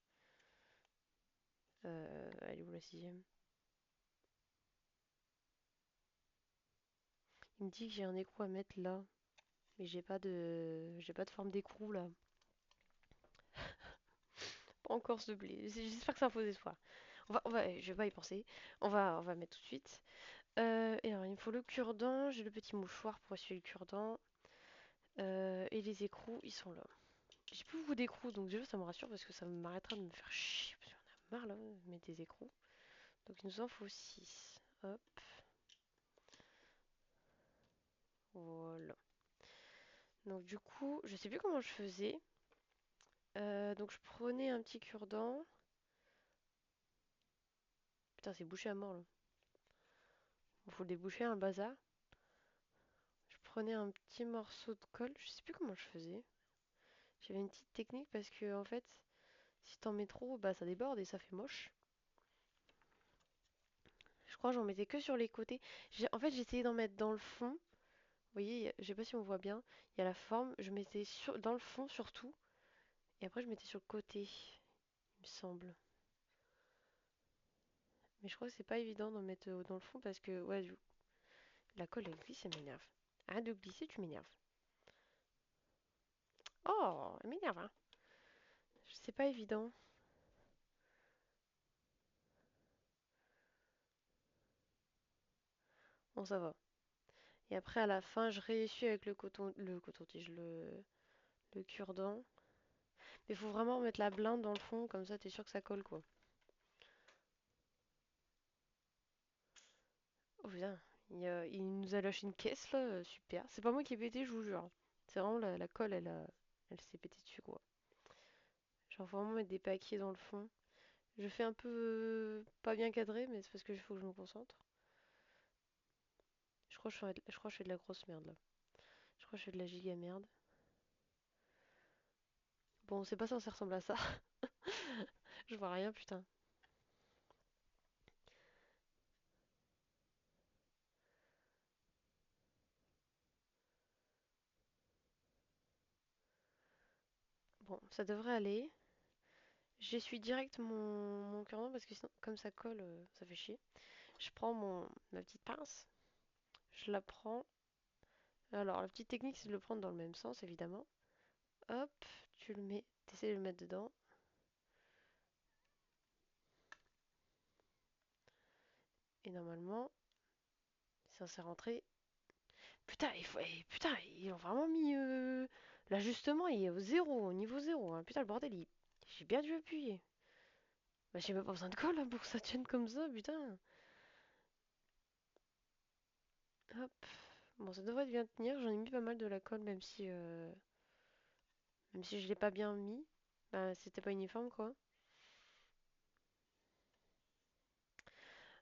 Elle est où la sixième? Il me dit que j'ai un écrou à mettre là. Mais j'ai pas de forme d'écrou là. Pas encore s'il te plaît. J'espère que c'est un faux espoir. Je vais pas y penser. On va mettre tout de suite. Et alors, il me faut le cure-dent. J'ai le petit mouchoir pour essuyer le cure-dent. Et les écrous, ils sont là. J'ai plus beaucoup d'écrous, donc déjà ça me rassure parce que ça m'arrêtera de me faire chier. Parce qu'on a marre là de mettre des écrous. Donc il nous en faut 6. Hop, voilà. Donc du coup, je sais plus comment je faisais. Donc je prenais un petit cure-dent. Putain, c'est bouché à mort là. Il faut le déboucher, un bazar. Je prenais un petit morceau de colle. Je sais plus comment je faisais. J'avais une petite technique parce que en fait, si t'en mets trop, bah ça déborde et ça fait moche. Je crois que j'en mettais que sur les côtés. En fait, j'essayais d'en mettre dans le fond. Vous voyez, je sais pas si on voit bien. Il y a la forme. Je mettais dans le fond surtout. Et après, je mettais sur le côté, il me semble. Mais je crois que c'est pas évident d'en mettre dans le fond parce que, ouais, la colle, elle glisse, elle m'énerve. Arrête de glisser, tu m'énerves. Oh, elle m'énerve, hein. C'est pas évident. Bon, ça va. Et après, à la fin, je réessuie avec le coton-tige, le cure-dent. Mais faut vraiment mettre la blinde dans le fond, comme ça, t'es sûr que ça colle, quoi. Oh putain, il nous a lâché une caisse là, super. C'est pas moi qui ai pété, je vous jure. C'est vraiment la colle, elle s'est pétée dessus quoi. Genre faut vraiment mettre des paquets dans le fond. Je fais un peu pas bien cadré, mais c'est parce que il faut que je me concentre. Je crois que je fais de la grosse merde là. Je crois que je fais de la giga merde. Bon, c'est pas censé ressembler à ça. Je vois rien, putain. Bon, ça devrait aller. J'essuie direct mon cure-dent parce que sinon, comme ça colle, ça fait chier. Je prends ma petite pince, je la prends. Alors, la petite technique, c'est de le prendre dans le même sens, évidemment. Hop, tu le mets, t'essaies de le mettre dedans. Et normalement, c'est censé rentrer. Putain, putain, ils ont vraiment mis l'ajustement, il est au zéro, au niveau zéro, hein. Putain, le bordel, j'ai bien dû appuyer. Bah, j'ai même pas besoin de colle hein, pour que ça tienne comme ça, putain. Hop. Bon, ça devrait bien tenir. J'en ai mis pas mal de la colle, même si je l'ai pas bien mis. Bah, c'était pas uniforme, quoi.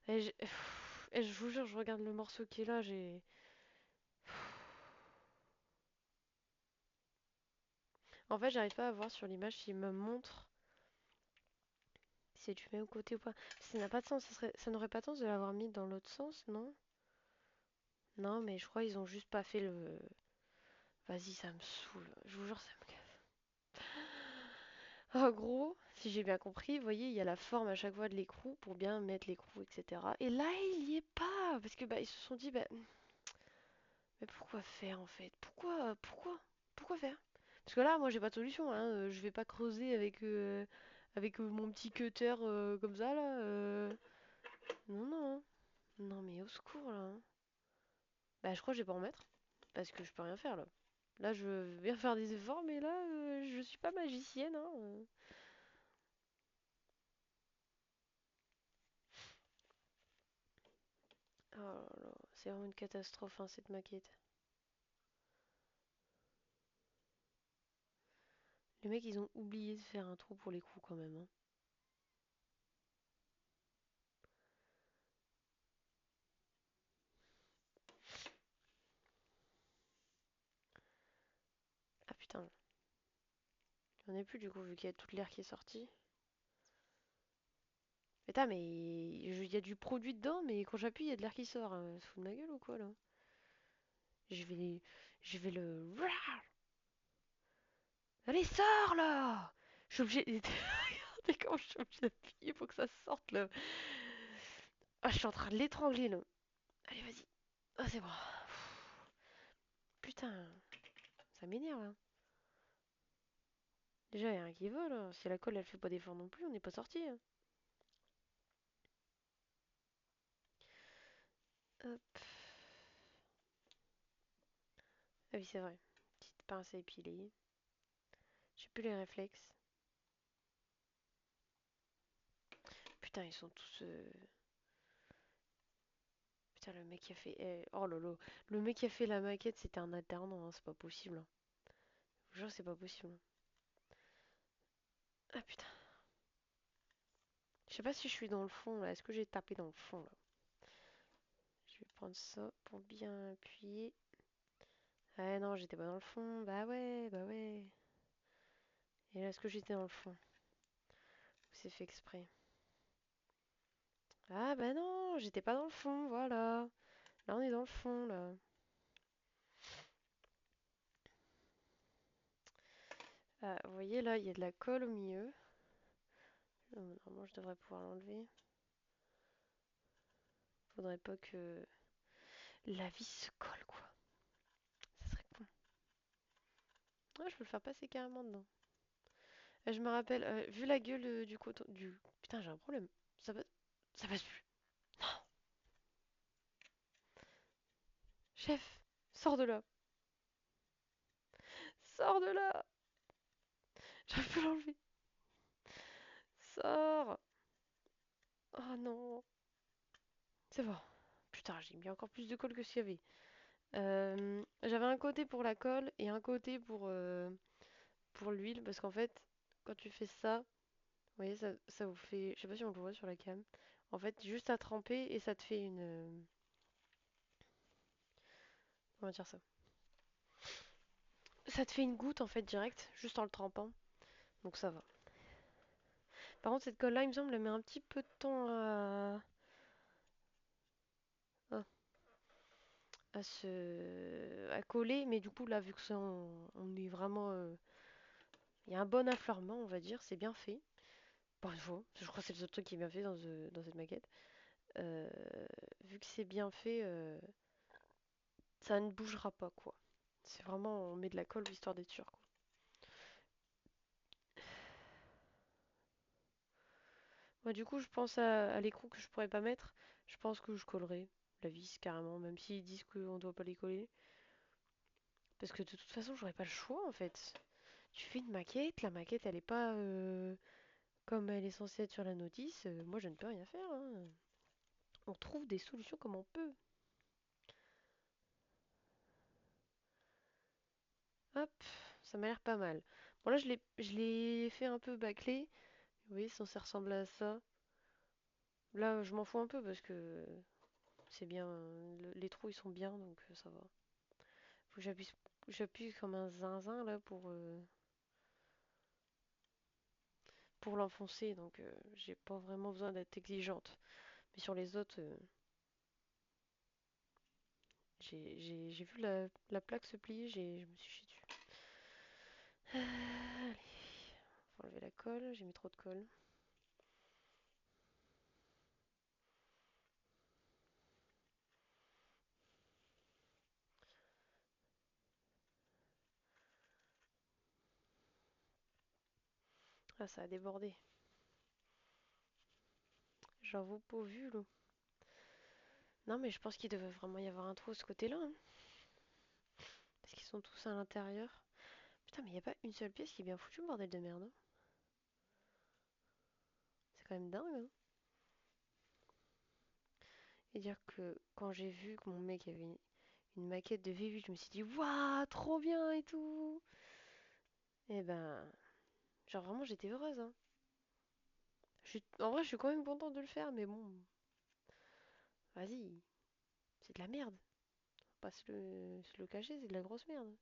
Et, et je vous jure, je regarde le morceau qui est là, j'ai... En fait, j'arrive pas à voir sur l'image s'il me montre si tu mets au côté ou pas. Ça n'a pas de sens, ça n'aurait pas de sens de l'avoir mis dans l'autre sens, non? Non, mais je crois qu'ils ont juste pas fait le... Vas-y, ça me saoule. Je vous jure, ça me casse. En gros, si j'ai bien compris, vous voyez, il y a la forme à chaque fois de l'écrou pour bien mettre l'écrou, etc. Et là, il y est pas, parce que bah ils se sont dit, bah, mais pourquoi faire en fait? Pourquoi faire? Parce que là, moi, j'ai pas de solution, hein. Je vais pas creuser avec mon petit cutter comme ça là. Non, non, non, mais au secours là, hein. Bah, je crois que je vais pas en mettre parce que je peux rien faire là. Là, je veux bien faire des efforts, mais là, je suis pas magicienne, hein. Oh là là, c'est vraiment une catastrophe, hein, cette maquette. Les mecs, ils ont oublié de faire un trou pour les coups quand même, hein. Putain, il n'y en a plus du coup vu qu'il y a toute l'air qui est sorti. Putain, mais il y a du produit dedans, mais quand j'appuie, il y a de l'air qui sort. Se fout de ma gueule ou quoi là? Je vais, je vais le. Allez, sors là! Je suis obligée. Regardez comment je suis obligée d'appuyer pour que ça sorte là. Ah, je suis en train de l'étrangler là. Allez, vas-y. Ah, c'est bon. Putain, ça m'énerve hein. Déjà, il y a rien qui va là. Si la colle elle fait pas d'effort non plus, on n'est pas sorti, hein. Hop. Ah oui, c'est vrai. Petite pince à épiler. J'ai plus les réflexes. Putain, ils sont tous. Putain, le mec qui a fait. Oh lolo. Le mec qui a fait la maquette, c'était un alternant, hein. C'est pas possible, hein. Je vous jure, c'est pas possible, hein. Ah putain. Je sais pas si je suis dans le fond là. Est-ce que j'ai tapé dans le fond là? Je vais prendre ça pour bien appuyer. Ah non, j'étais pas dans le fond. Bah ouais, bah ouais. Et là, est-ce que j'étais dans le fond? Ou c'est fait exprès? Ah bah non, j'étais pas dans le fond, voilà. Là, on est dans le fond là. Ah, vous voyez là, il y a de la colle au milieu. Normalement, je devrais pouvoir l'enlever. Faudrait pas que la vis se colle quoi. Ça serait con. Ah, je peux le faire passer carrément dedans. Je me rappelle, vu la gueule du coton. Putain, j'ai un problème. Ça passe. Ça passe plus. Chef, sors de là. Sors de là. J'arrive pas à l'enlever. Sors. Oh non. C'est bon. Putain, j'ai mis encore plus de colle que ce qu'il y avait. J'avais un côté pour la colle et un côté pour l'huile. Parce qu'en fait, quand tu fais ça, vous voyez, ça vous fait. Je sais pas si on le voit sur la cam. En fait, juste à tremper et ça te fait une. Comment dire ça? Ça te fait une goutte en fait direct, juste en le trempant. Donc ça va. Par contre, cette colle-là, il me semble, elle met un petit peu de temps à, à coller. Mais du coup, là, vu que ça, on est vraiment. Il y a un bon affleurement, on va dire. C'est bien fait. Pour une fois. Je crois que c'est le seul truc qui est bien fait dans cette maquette. Euh, Vu que c'est bien fait, ça ne bougera pas, quoi. C'est vraiment, on met de la colle histoire d'être sûr, quoi. Moi, du coup, je pense à l'écrou que je pourrais pas mettre. Je pense que je collerai la vis carrément, même s'ils disent qu'on doit pas les coller. Parce que de toute façon, j'aurais pas le choix en fait. Tu fais une maquette, la maquette elle est pas comme elle est censée être sur la notice. Moi, je ne peux rien faire, hein. On trouve des solutions comme on peut. Hop, ça m'a l'air pas mal. Bon, là, je l'ai fait un peu bâclé. Vous voyez, ça ressemble à ça. Là, je m'en fous un peu parce que c'est bien. Les trous ils sont bien donc ça va. Faut que j'appuie comme un zinzin là pour l'enfoncer, donc j'ai pas vraiment besoin d'être exigeante. Mais sur les autres, j'ai vu la plaque se plier, je me suis chié dessus. Allez, faut enlever la colle, j'ai mis trop de colle. Ah, ça a débordé. J'en vous pas vu, là. Non, mais je pense qu'il devait vraiment y avoir un trou de ce côté-là, hein. Parce qu'ils sont tous à l'intérieur. Putain, mais y a pas une seule pièce qui est bien foutue, bordel de merde, hein. C'est quand même dingue, hein. Et dire que quand j'ai vu que mon mec avait une maquette de V8, je me suis dit, waouh, trop bien et tout. Et ben, genre vraiment, j'étais heureuse, hein. En vrai, je suis quand même contente de le faire, mais bon, vas-y, c'est de la merde. Faut pas se le cacher, c'est de la grosse merde.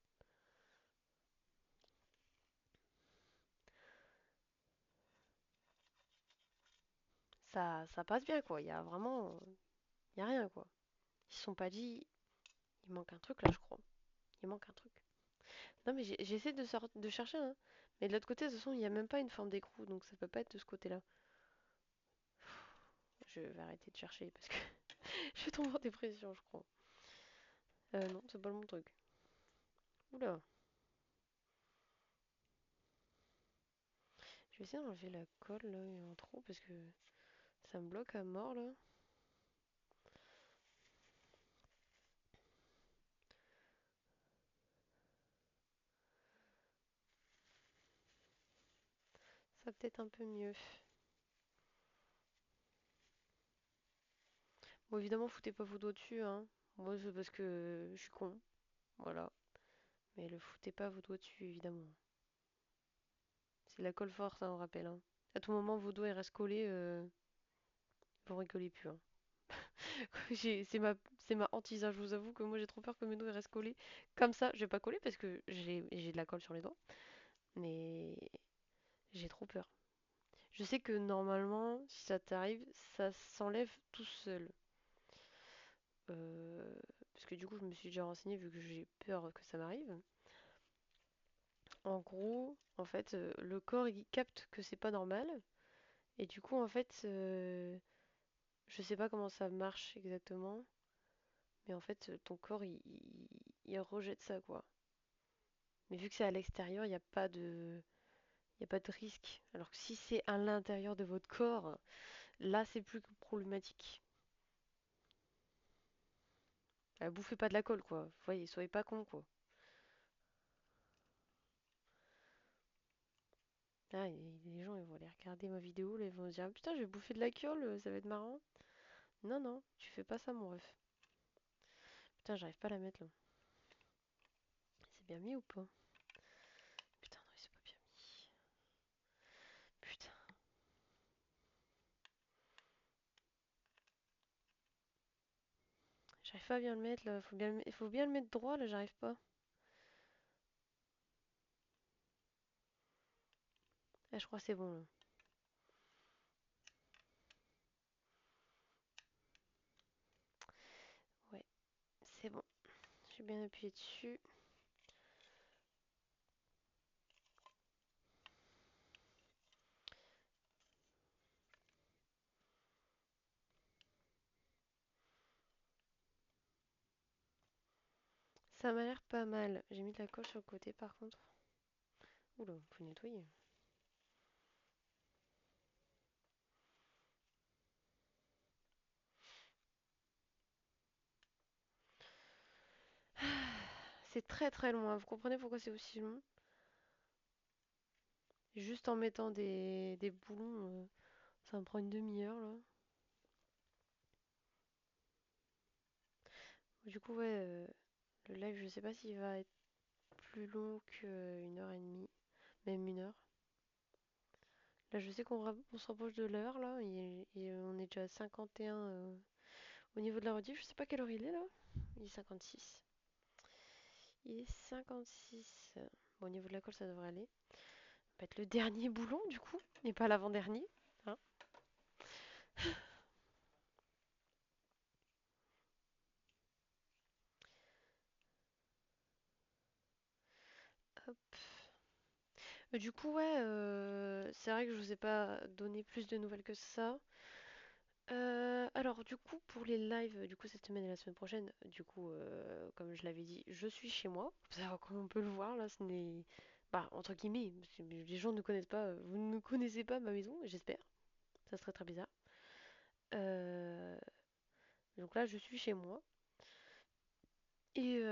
ça passe bien, quoi. Il y a vraiment, il y a rien, quoi. Ils se sont pas dit, il manque un truc là, je crois. Il manque un truc. Non, mais j'essaie de chercher, hein. Mais de l'autre côté, de toute façon, il n'y a même pas une forme d'écrou, donc ça peut pas être de ce côté-là. Je vais arrêter de chercher parce que je vais tomber en dépression, je crois. Non, c'est pas mon truc. Oula, je vais essayer d'enlever la colle là, il y a un trou parce que ça me bloque à mort là. Ça peut être un peu mieux. Bon, évidemment, foutez pas vos doigts dessus, hein. Moi, c'est parce que je suis con. Voilà. Mais le foutez pas vos doigts dessus, évidemment. C'est de la colle forte, hein, on rappelle, hein. À tout moment, vos doigts ils restent collés, vous rigolez plus, hein. C'est ma hantise, hein. Je vous avoue que moi, j'ai trop peur que mes doigts ils restent collés. Comme ça, je vais pas coller parce que j'ai de la colle sur les doigts. Mais j'ai trop peur. Je sais que normalement, si ça t'arrive, ça s'enlève tout seul. Euh, Parce que du coup, je me suis déjà renseignée vu que j'ai peur que ça m'arrive. En gros, en fait, le corps il capte que c'est pas normal. Et du coup, en fait, je sais pas comment ça marche exactement. Mais en fait, ton corps il rejette ça, quoi. Mais vu que c'est à l'extérieur, il y a pas de risque. Alors que si c'est à l'intérieur de votre corps, là, c'est plus problématique. Bouffez pas de la colle, quoi. Voyez, soyez pas con, quoi. Ah, les gens, ils vont aller regarder ma vidéo, là, ils vont se dire, ah, putain, je vais bouffer de la colle, ça va être marrant. Non, non, tu fais pas ça, mon ref. Putain, j'arrive pas à la mettre, là. C'est bien mis ou pas? Putain, non, c'est pas bien mis. Putain, j'arrive pas à bien le mettre, là. Il faut bien le mettre droit, là, j'arrive pas. Ah, je crois que c'est bon, là. Ouais, c'est bon. J'ai bien appuyé dessus. Ça m'a l'air pas mal. J'ai mis de la colle sur le côté, par contre. Oula, faut nettoyer. C'est très très loin. Vous comprenez pourquoi c'est aussi long? Juste en mettant des boulons, ça me prend une demi-heure, là. Du coup, ouais, le live, je sais pas s'il va être plus long qu'une heure et demie, même une heure. Là, je sais on se rapproche de l'heure, là, et on est déjà à 51 au niveau de la rediff. Je sais pas quelle heure il est, là. Il est 56. Il est 56. Bon, au niveau de la colle, ça devrait aller. Ça va être le dernier boulon, du coup, et pas l'avant-dernier. Hein. Hop. Du coup, ouais, c'est vrai que je vous ai pas donné plus de nouvelles que ça. Alors, du coup, pour les lives, du coup, cette semaine et la semaine prochaine, du coup, comme je l'avais dit, je suis chez moi. Comme on peut le voir, là, ce n'est. Bah, entre guillemets, parce que les gens ne connaissent pas, vous ne connaissez pas ma maison, j'espère. Ça serait très bizarre. Euh, donc là, je suis chez moi. Et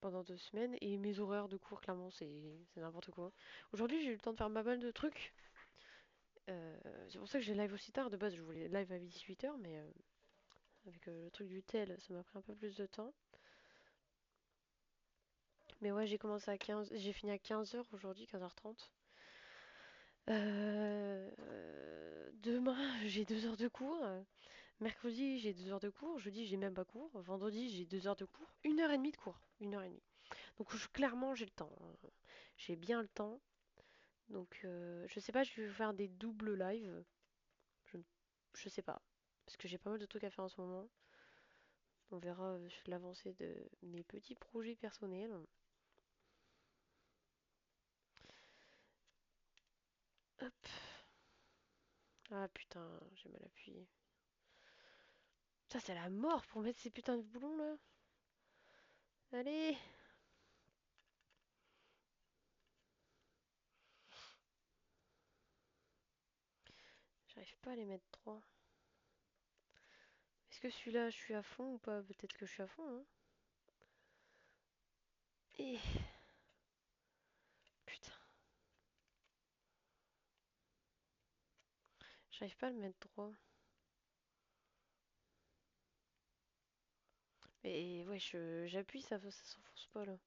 pendant 2 semaines, et mes horaires de cours, clairement, c'est n'importe quoi. Aujourd'hui, j'ai eu le temps de faire pas mal de trucs. Euh, c'est pour ça que j'ai live aussi tard. De base, je voulais live à 18 h, mais avec le truc du tel, ça m'a pris un peu plus de temps. Mais ouais, j'ai commencé à 15, j'ai fini à 15 h aujourd'hui, 15 h 30. Demain, j'ai 2 heures de cours. Mercredi, j'ai 2 heures de cours. Jeudi, j'ai même pas cours. Vendredi, j'ai 2 heures de cours. 1 h 30 de cours. 1 h 30. Donc clairement, j'ai le temps, hein. J'ai bien le temps. Donc je sais pas, je vais faire des doubles lives. Je, je sais pas. Parce que j'ai pas mal de trucs à faire en ce moment. On verra l'avancée de mes petits projets personnels. Hop. Ah putain, j'ai mal appuyé. Ça, c'est la mort pour mettre ces putains de boulons là. Allez! J'arrive pas à les mettre droit. Est-ce que celui-là, je suis à fond ou pas? Peut-être que je suis à fond, hein. Et putain, j'arrive pas à le mettre droit. Mais ouais, j'appuie, ça s'enfonce pas là.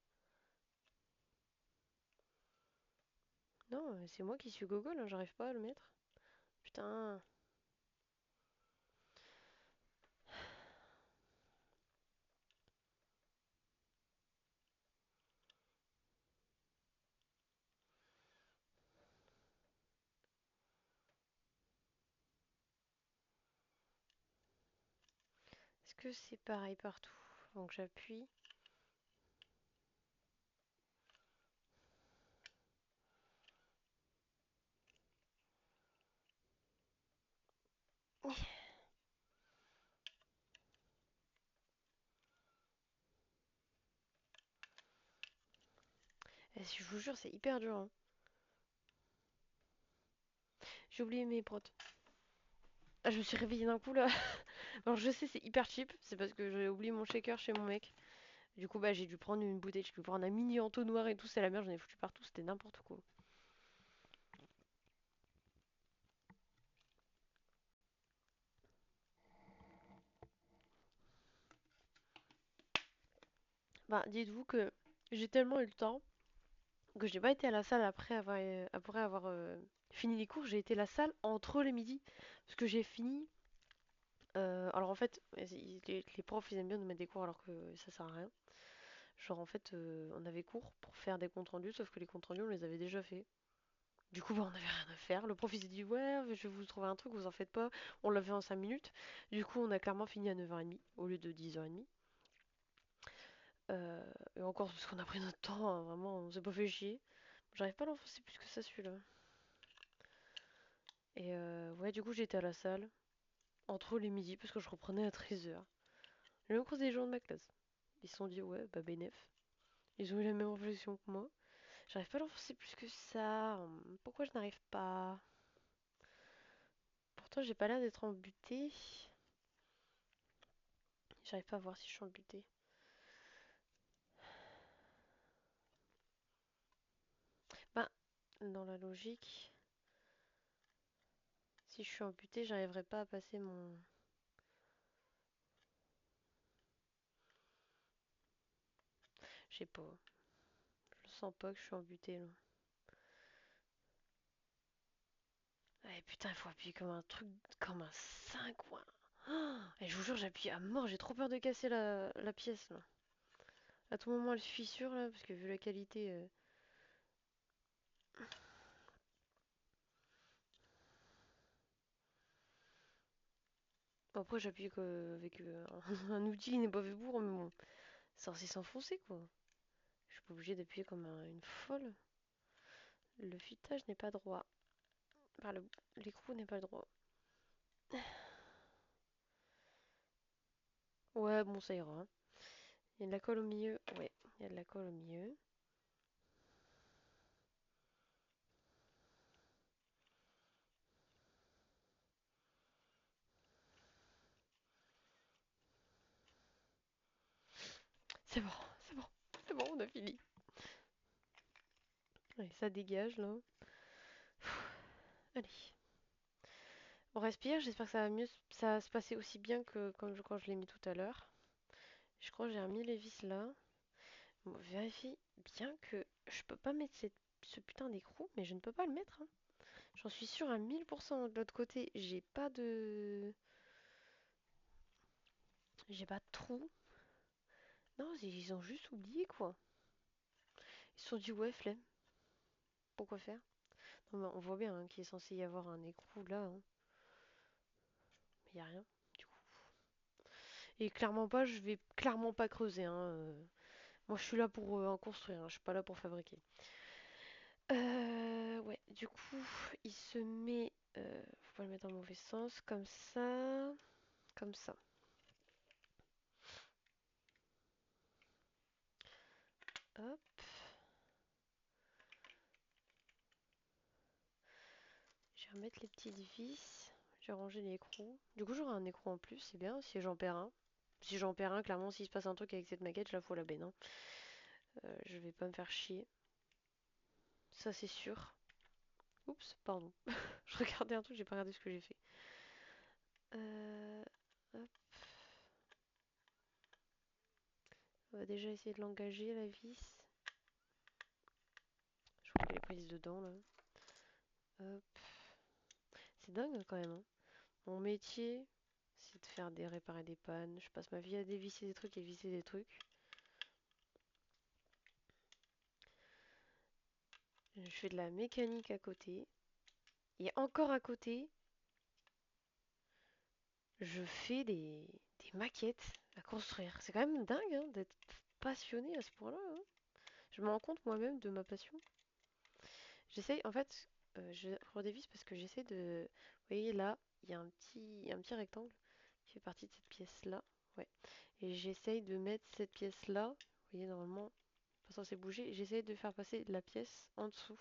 Non, c'est moi qui suis gogol, hein, j'arrive pas à le mettre. Putain. Est-ce que c'est pareil partout? Donc j'appuie. Et je vous jure, c'est hyper dur, hein. J'ai oublié mes prods. Ah, je me suis réveillée d'un coup là. Alors je sais, c'est hyper cheap. C'est parce que j'ai oublié mon shaker chez mon mec. Du coup, bah j'ai dû prendre une bouteille, j'ai dû prendre un mini entonnoir et tout. C'est la merde, j'en ai foutu partout. C'était n'importe quoi. Bah, dites-vous que j'ai tellement eu le temps que j'ai pas été à la salle après avoir fini les cours. J'ai été à la salle entre les midis. Parce que j'ai fini. Alors en fait, les profs ils aiment bien nous mettre des cours alors que ça sert à rien. Genre en fait, on avait cours pour faire des comptes rendus, sauf que les comptes rendus on les avait déjà faits. Du coup, bah, on avait rien à faire. Le prof il s'est dit ouais, je vais vous trouver un truc, vous en faites pas. On l'a fait en 5 minutes. Du coup, on a clairement fini à 9h30 au lieu de 10h30. Et encore parce qu'on a pris notre temps, hein, vraiment, on s'est pas fait chier. J'arrive pas à l'enfoncer plus que ça celui-là. Et ouais, du coup, j'étais à la salle entre les midis parce que je reprenais à 13h. J'ai même croisé des gens de ma classe. Ils se sont dit ouais, bah bénef. Ils ont eu la même réflexion que moi. J'arrive pas à l'enfoncer plus que ça. Pourquoi je n'arrive pas? Pourtant, j'ai pas l'air d'être embutée. J'arrive pas à voir si je suis embutée. Bah, dans la logique, si je suis embutée, j'arriverai pas à passer mon. Je sais pas. Je sens pas que je suis embutée là. Eh putain, il faut appuyer comme un truc, comme un 5 quoi. Et je vous jure, j'appuie à mort, j'ai trop peur de casser la pièce là. À tout moment, elle se fissure là, parce que vu la qualité. Bon, après, j'appuie avec un outil qui n'est pas fait pour, mais bon, c'est censé s'enfoncer quoi. Je suis pas obligée d'appuyer comme une folle. Le fitage n'est pas droit. Enfin, l'écrou n'est pas droit. Ouais, bon, ça ira, hein. Il y a de la colle au milieu. Ouais, il y a de la colle au milieu. C'est bon, c'est bon, c'est bon, on a fini. Allez, ça dégage là. Allez. On respire, j'espère que ça va mieux, ça va se passer aussi bien que quand je l'ai mis tout à l'heure. Je crois que j'ai remis les vis là. Bon, vérifie bien que je peux pas mettre ce putain d'écrou, mais je ne peux pas le mettre, hein. J'en suis sûre à 1000%. De l'autre côté, j'ai pas de trou. Non, ils ont juste oublié quoi. Ils se sont dit ouais, flemme. Pourquoi faire? Non, mais on voit bien hein, qu'il est censé y avoir un écrou là, hein. y a rien. Du coup. Et clairement pas, je vais clairement pas creuser, hein. Moi, je suis là pour en construire, hein, je suis pas là pour fabriquer. Ouais, du coup, il se met. Faut pas le mettre dans le mauvais sens, comme ça. Comme ça. Hop. Je vais remettre les petites vis. J'ai rangé l'écrou. Du coup, j'aurai un écrou en plus, c'est bien, si j'en perds un. Si j'en perds un, clairement, s'il se passe un truc avec cette maquette, je la fous à la benne, hein. Je vais pas me faire chier. Ça, c'est sûr. Oups, pardon. Je regardais un truc, j'ai pas regardé ce que j'ai fait. Hop. On va déjà essayer de l'engager, la vis. Je crois qu'elle est prise dedans, là. Hop. C'est dingue, quand même, hein. Mon métier, c'est de faire réparer des pannes. Je passe ma vie à dévisser des trucs et visser des trucs. Je fais de la mécanique à côté. Et encore à côté, je fais des maquettes à construire. C'est quand même dingue, hein, d'être passionné à ce point-là, hein. Je me rends compte moi-même de ma passion. J'essaye, en fait, je redévisse parce que j'essaie de... Vous voyez là, il y a un petit rectangle qui fait partie de cette pièce-là. Ouais. Et j'essaye de mettre cette pièce-là. Vous voyez, normalement, pas censé bouger. J'essaye de faire passer la pièce en dessous.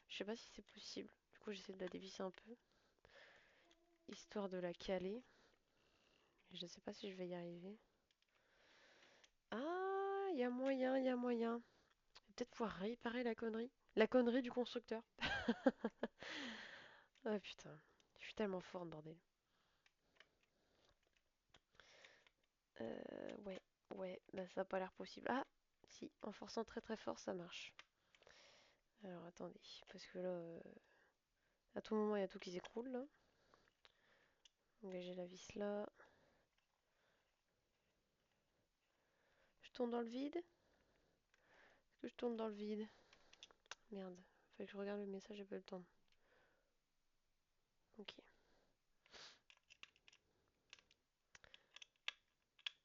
Je sais pas si c'est possible. Du coup, j'essaie de la dévisser un peu, histoire de la caler. Je sais pas si je vais y arriver. Ah, il y a moyen, il y a moyen. Je vais peut-être pouvoir réparer la connerie. La connerie du constructeur. Ah putain, je suis tellement forte, bordel. Ouais, ouais, bah ça a pas l'air possible. Ah, si, en forçant très très fort, ça marche. Alors attendez, parce que là, à tout moment, il y a tout qui s'écroule là. Engager la vis là. Je tourne dans le vide? Est-ce que je tourne dans le vide? Merde, fallait que je regarde le message, j'ai pas le temps. Ok.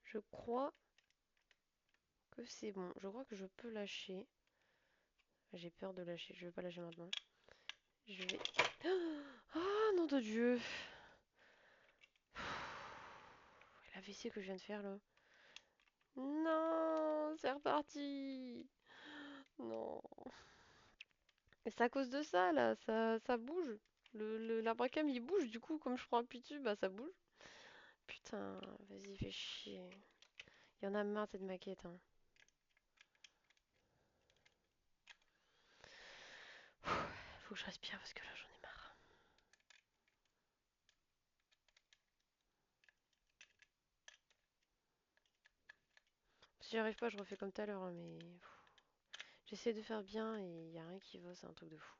Je crois que c'est bon. Je crois que je peux lâcher. J'ai peur de lâcher. Je vais pas lâcher maintenant. Je vais... Ah, nom de Dieu! La WC que je viens de faire là. Non, c'est reparti. Non. Et c'est à cause de ça là, ça bouge. L'abracam il bouge, du coup, comme je prends appui dessus, bah ça bouge. Putain, vas-y, fais chier. Il y en a marre de cette maquette, hein. Faut que je respire parce que là j'en ai marre. Si j'y arrive pas, je refais comme tout à l'heure, hein, mais j'essaie de faire bien et il y a rien qui va, c'est un truc de fou.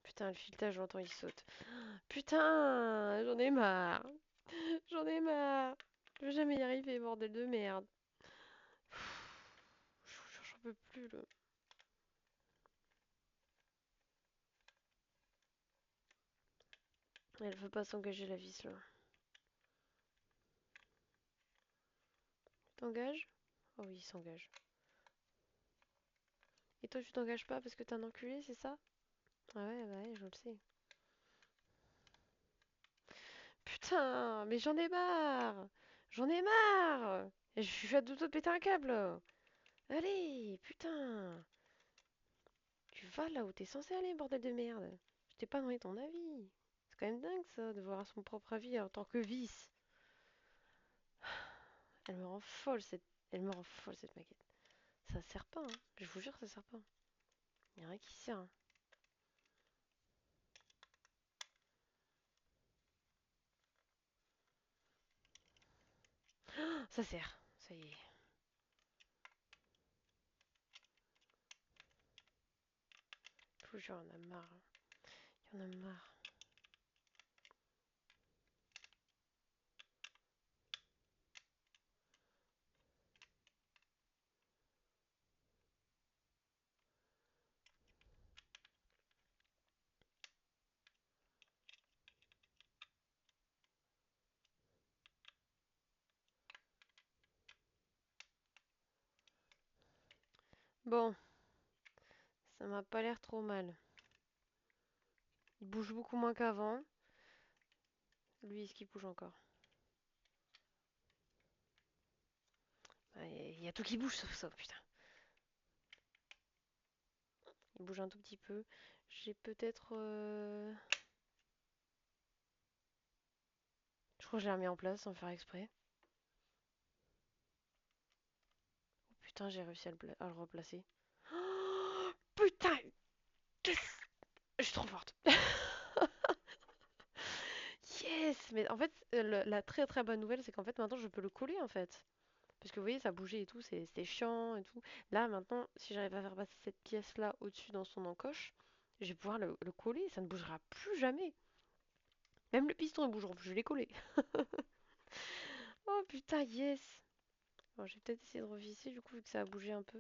Putain, le filetage, j'entends, il saute. Putain, j'en ai marre. J'en ai marre. Je vais jamais y arriver, bordel de merde. J'en peux plus, là. Elle veut pas s'engager la vis, là. T'engages? Oh oui, il s'engage. Et toi, tu t'engages pas parce que t'es un enculé, c'est ça? Ah ouais, bah ouais, je le sais. Putain, mais j'en ai marre! J'en ai marre! Et je suis fait de péter un câble, là. Allez, putain! Tu vas là où t'es censé aller, bordel de merde! Je t'ai pas demandé ton avis. C'est quand même dingue, ça, de voir son propre avis en tant que vice. Elle me rend folle, Elle me rend folle, cette maquette. Ça sert pas, hein. Je vous jure, ça sert pas. Y a rien qui sert, hein. Ça sert. Ça y est. Je vous jure, on a marre, hein. Y en a marre. Bon, ça m'a pas l'air trop mal. Il bouge beaucoup moins qu'avant. Lui, est-ce qu'il bouge encore? Il y a tout qui bouge sauf ça, putain. Il bouge un tout petit peu. J'ai peut-être... Je crois que je l'ai remis en place sans faire exprès. Oh, putain, j'ai réussi à le replacer. Oh, putain! Yes. Je suis trop forte. Yes! Mais en fait, la très très bonne nouvelle, c'est qu'en fait, maintenant, je peux le coller, en fait. Parce que vous voyez, ça bougeait et tout, c'était chiant et tout. Là, maintenant, si j'arrive à faire passer cette pièce-là au-dessus dans son encoche, je vais pouvoir le coller, ça ne bougera plus jamais. Même le piston ne bougera plus, je l'ai collé. Oh putain, yes! Bon, je vais peut-être essayer de revisser du coup, vu que ça a bougé un peu.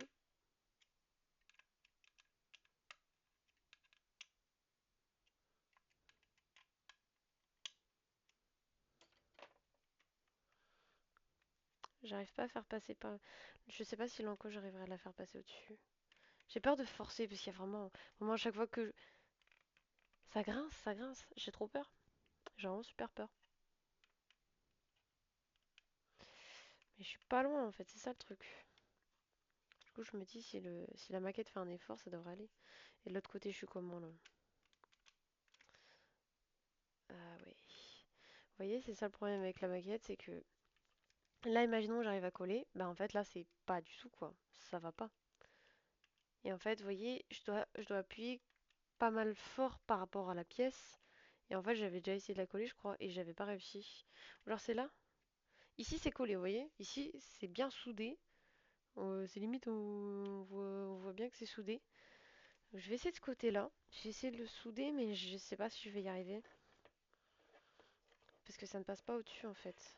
J'arrive pas à faire passer par... Je sais pas si l'encoche, j'arriverai à la faire passer au-dessus. J'ai peur de forcer, parce qu'il y a vraiment à chaque fois que... Ça grince, ça grince. J'ai trop peur. J'ai vraiment super peur. Mais je suis pas loin, en fait, c'est ça le truc. Du coup, je me dis, si la maquette fait un effort, ça devrait aller. Et de l'autre côté, je suis comment, là? Ah oui. Vous voyez, c'est ça le problème avec la maquette, c'est que... Là, imaginons que j'arrive à coller. Bah en fait, là, c'est pas du tout, quoi. Ça va pas. Et en fait, vous voyez, je dois appuyer pas mal fort par rapport à la pièce. Et en fait, j'avais déjà essayé de la coller, je crois, et j'avais pas réussi. Alors c'est là. Ici, c'est collé, vous voyez? Ici, c'est bien soudé. C'est limite, on voit bien que c'est soudé. Donc, je vais essayer de ce côté-là. J'ai essayé de le souder, mais je sais pas si je vais y arriver. Parce que ça ne passe pas au-dessus, en fait.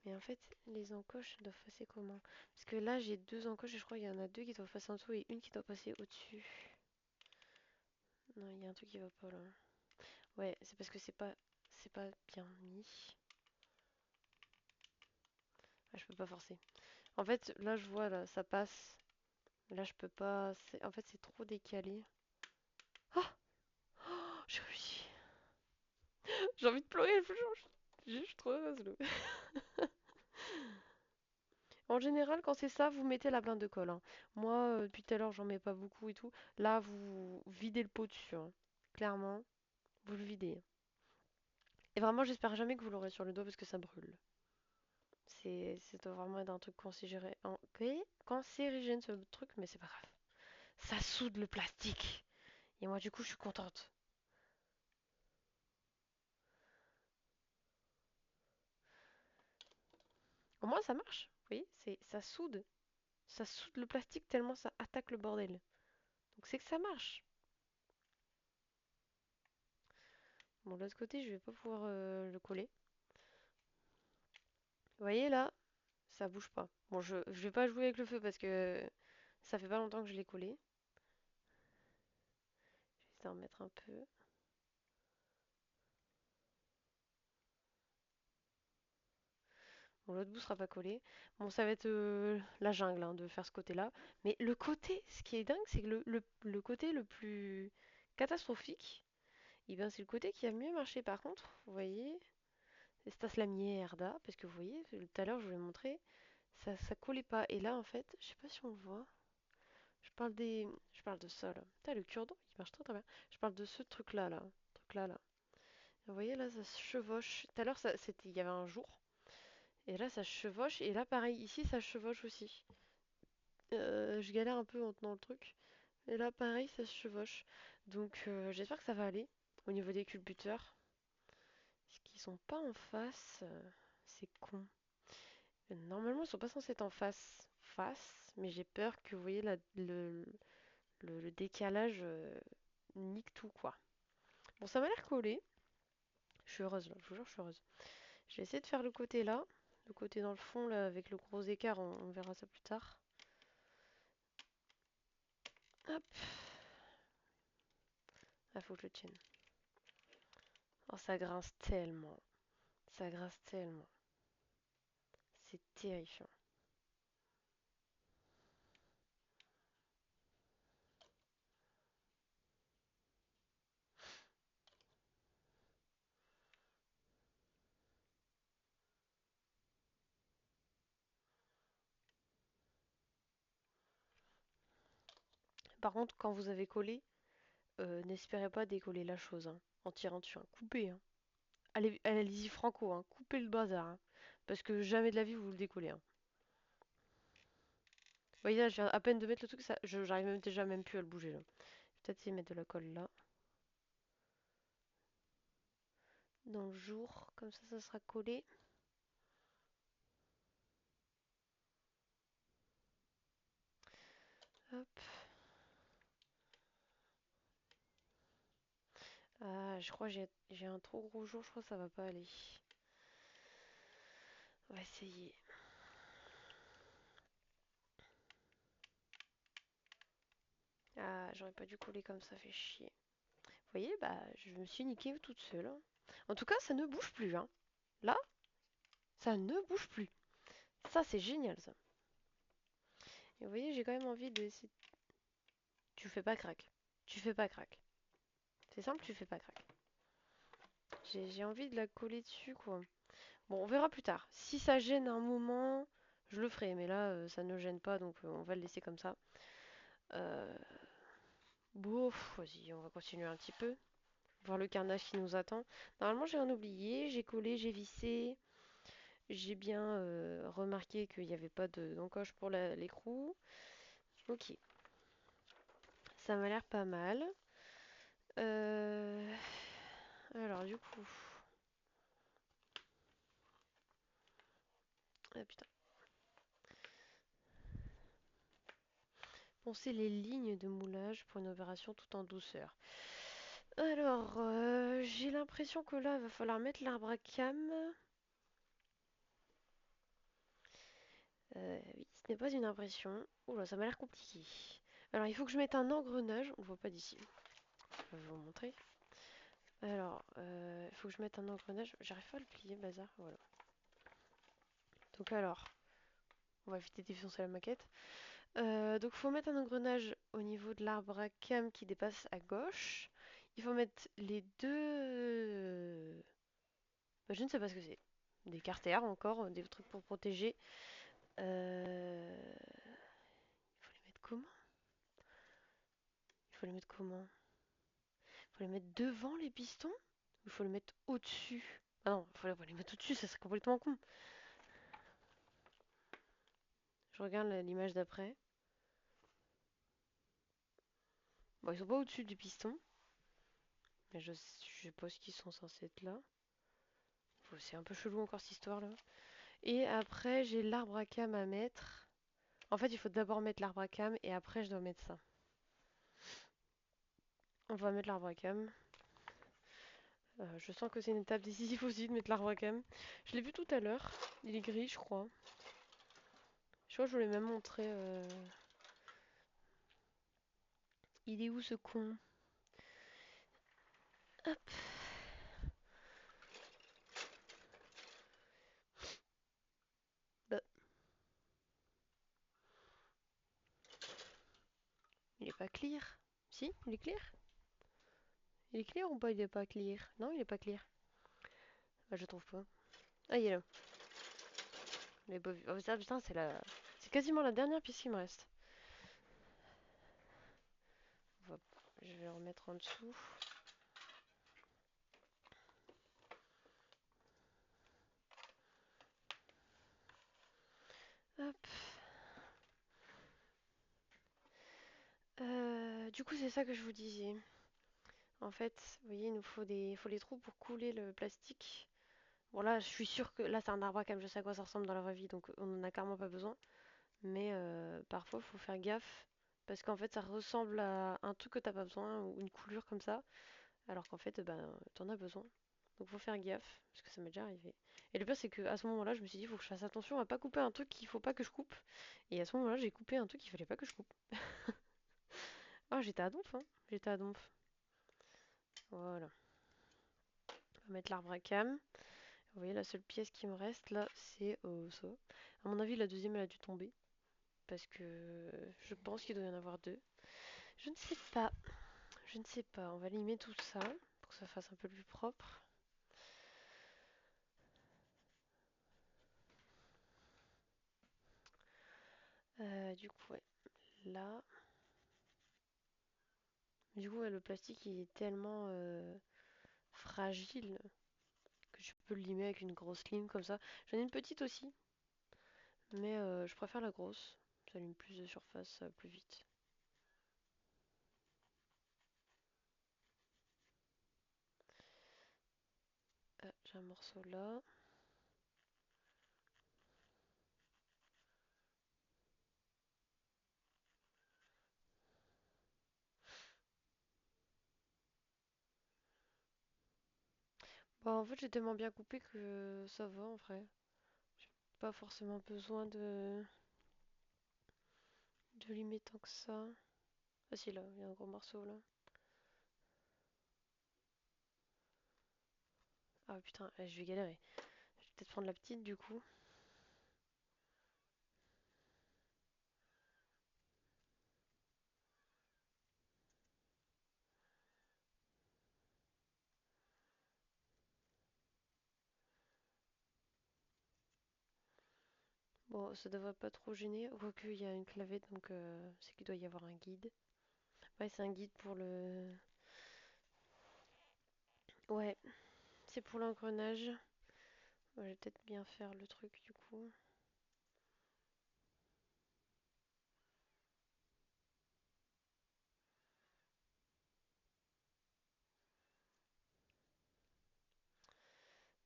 Mais en fait, les encoches elles doivent passer comment? Parce que là, j'ai deux encoches et je crois qu'il y en a deux qui doivent passer en dessous et une qui doit passer au-dessus. Non, il y a un truc qui va pas là. Ouais, c'est parce que c'est pas bien mis. Ah, je peux pas forcer. En fait, là, je vois, là, ça passe. Mais là, je peux pas. En fait, c'est trop décalé. Ah! Oh, j'ai réussi. J'ai envie de pleurer, je suis trop heureuse, là. En général, quand c'est ça, vous mettez la blinde de colle, hein. Moi, depuis tout à l'heure, j'en mets pas beaucoup et tout. Là, vous videz le pot dessus, hein. Clairement, vous le videz. Et vraiment, j'espère jamais que vous l'aurez sur le dos parce que ça brûle. Ça doit vraiment être un truc cancérigène ce truc, mais c'est pas grave. Ça soude le plastique. Et moi, du coup, je suis contente. Au moins, ça marche. Vous voyez, ça soude. Ça soude le plastique tellement ça attaque le bordel. Donc, c'est que ça marche. Bon, de l'autre côté, je vais pas pouvoir le coller. Vous voyez là, ça bouge pas. Bon, je vais pas jouer avec le feu parce que ça fait pas longtemps que je l'ai collé. Je vais essayer d'en mettre un peu. Bon, l'autre bout sera pas collé. Bon, ça va être la jungle hein, de faire ce côté-là. Mais le côté, ce qui est dingue, c'est que le côté le plus catastrophique, eh bien, c'est le côté qui a mieux marché. Par contre, vous voyez, c'est Stas la mierda. Parce que vous voyez, tout à l'heure, je vous l'ai montré, ça collait pas. Et là, en fait, je sais pas si on le voit. Je parle de ça là. Putain, le cure-dent, il marche très très bien. Je parle de ce truc-là, là. Truc-là, là. Vous voyez, là, ça se chevauche. Tout à l'heure, il y avait un jour. Et là, ça chevauche. Et là, pareil, ici, ça chevauche aussi. Je galère un peu en tenant le truc. Et là, pareil, ça se chevauche. Donc, j'espère que ça va aller. Au niveau des culbuteurs. Est-ce qu'ils sont pas en face? C'est con. Normalement, ils sont pas censés être en face. Face. Mais j'ai peur que, vous voyez, le décalage nique tout, quoi. Bon, ça m'a l'air collé. Je suis heureuse, là. Je vous jure, je suis heureuse. Je vais essayer de faire le côté là. Le côté dans le fond, là, avec le gros écart. On verra ça plus tard. Hop. Ah, faut que je le tienne. Oh, ça grince tellement. Ça grince tellement. C'est terrifiant. Par contre, quand vous avez collé, n'espérez pas décoller la chose, hein, en tirant dessus, hein. Coupez, hein. Allez-y franco, hein. Coupez le bazar, hein. Parce que jamais de la vie vous le décollez, hein. Vous voyez là, je viens à peine de mettre le truc, j'arrive même déjà même plus à le bouger là. Peut-être essayer de mettre de la colle là. Dans le jour, comme ça sera collé. Hop. Ah, je crois que j'ai un trop gros jour, je crois que ça va pas aller. On va essayer. Ah, j'aurais pas dû coller comme ça, fait chier. Vous voyez, bah, je me suis niquée toute seule, hein. En tout cas, ça ne bouge plus, hein. Là, ça ne bouge plus. Ça, c'est génial, ça. Et vous voyez, j'ai quand même envie de... Tu fais pas crack. Tu fais pas crack. C'est simple, tu fais pas crack. J'ai envie de la coller dessus, quoi. Bon, on verra plus tard. Si ça gêne un moment, je le ferai. Mais là, ça ne gêne pas, donc on va le laisser comme ça. Euh... Bouf, vas-y, on va continuer un petit peu. Voir le carnage qui nous attend. Normalement, j'ai rien oublié. J'ai collé, j'ai vissé. J'ai bien remarqué qu'il n'y avait pas d'encoche pour l'écrou. Ok, ça m'a l'air pas mal. Euh, Alors, du coup... Ah putain. Poncer les lignes de moulage pour une opération tout en douceur. Alors, j'ai l'impression que là, il va falloir mettre l'arbre à cam. Oui, ce n'est pas une impression. Oula, ça m'a l'air compliqué. Alors, il faut que je mette un engrenage. On ne voit pas d'ici. Je vais vous montrer. Alors, il faut que je mette un engrenage. J'arrive pas à le plier, bazar. Voilà. Donc alors, on va éviter de défoncer la maquette. Donc, il faut mettre un engrenage au niveau de l'arbre à cam qui dépasse à gauche. Il faut mettre les deux... Bah, je ne sais pas ce que c'est. Des carters encore, des trucs pour protéger. Il faut les mettre comment? Il faut les mettre comment? Il faut les mettre devant les pistons? Ou il faut les mettre au-dessus? Ah non, il faut les mettre au-dessus, ça serait complètement con. Je regarde l'image d'après. Bon, ils sont pas au-dessus du piston. Mais je suppose qu'ils sont censés être là. C'est un peu chelou encore cette histoire là. Et après, j'ai l'arbre à cam à mettre. En fait, il faut d'abord mettre l'arbre à cam et après, je dois mettre ça. On va mettre l'arbre à cam. Je sens que c'est une étape décisive aussi de mettre l'arbre à cam. Je l'ai vu tout à l'heure. Il est gris, je crois. Je crois que je voulais même montrer. Il est où ce con? Hop. Bah, il est pas clear. Si, il est clear. Il est clear ou pas? Il est pas clear. Non, il est pas clear. Bah, je trouve pas. Ah, il est là. Je l'ai pas vu. Oh, ça, putain, c'est quasiment la dernière pièce qui me reste. Je vais le remettre en dessous. Hop. Du coup, c'est ça que je vous disais. En fait, vous voyez, il nous faut des trous pour couler le plastique. Bon, là, je suis sûre que là, c'est un arbre à cam, je sais à quoi ça ressemble dans la vraie vie, donc on en a carrément pas besoin. Mais parfois, il faut faire gaffe. Parce qu'en fait, ça ressemble à un truc que t'as pas besoin, ou une coulure comme ça. Alors qu'en fait, ben, t'en as besoin. Donc faut faire gaffe, parce que ça m'est déjà arrivé. Et le pire, c'est qu'à ce moment-là, je me suis dit, il faut que je fasse attention à pas couper un truc qu'il faut pas que je coupe. Et à ce moment-là, j'ai coupé un truc qu'il fallait pas que je coupe. Ah, j'étais à donf, hein. J'étais à donf. Voilà. On va mettre l'arbre à cam. Vous voyez, la seule pièce qui me reste là, c'est ça. À mon avis, la deuxième, elle a dû tomber. Parce que je pense qu'il doit y en avoir deux. Je ne sais pas. Je ne sais pas. On va limer tout ça pour que ça fasse un peu plus propre. Du coup, ouais. Là. Du coup, ouais, le plastique il est tellement fragile que tu peux le limer avec une grosse lime comme ça. J'en ai une petite aussi, mais je préfère la grosse. Ça lime plus de surface plus vite. Ah, j'ai un morceau là. Bah, en fait, j'ai tellement bien coupé que ça va en vrai. J'ai pas forcément besoin de limer tant que ça. Ah si, là, il y a un gros morceau là. Ah putain, je vais galérer. Je vais peut-être prendre la petite du coup. Bon, ça devrait pas trop gêner. Quoique, il y a une clavette, donc c'est qu'il doit y avoir un guide. Ouais, c'est un guide pour le... Ouais, c'est pour l'engrenage. Ouais, je vais peut-être bien faire le truc du coup.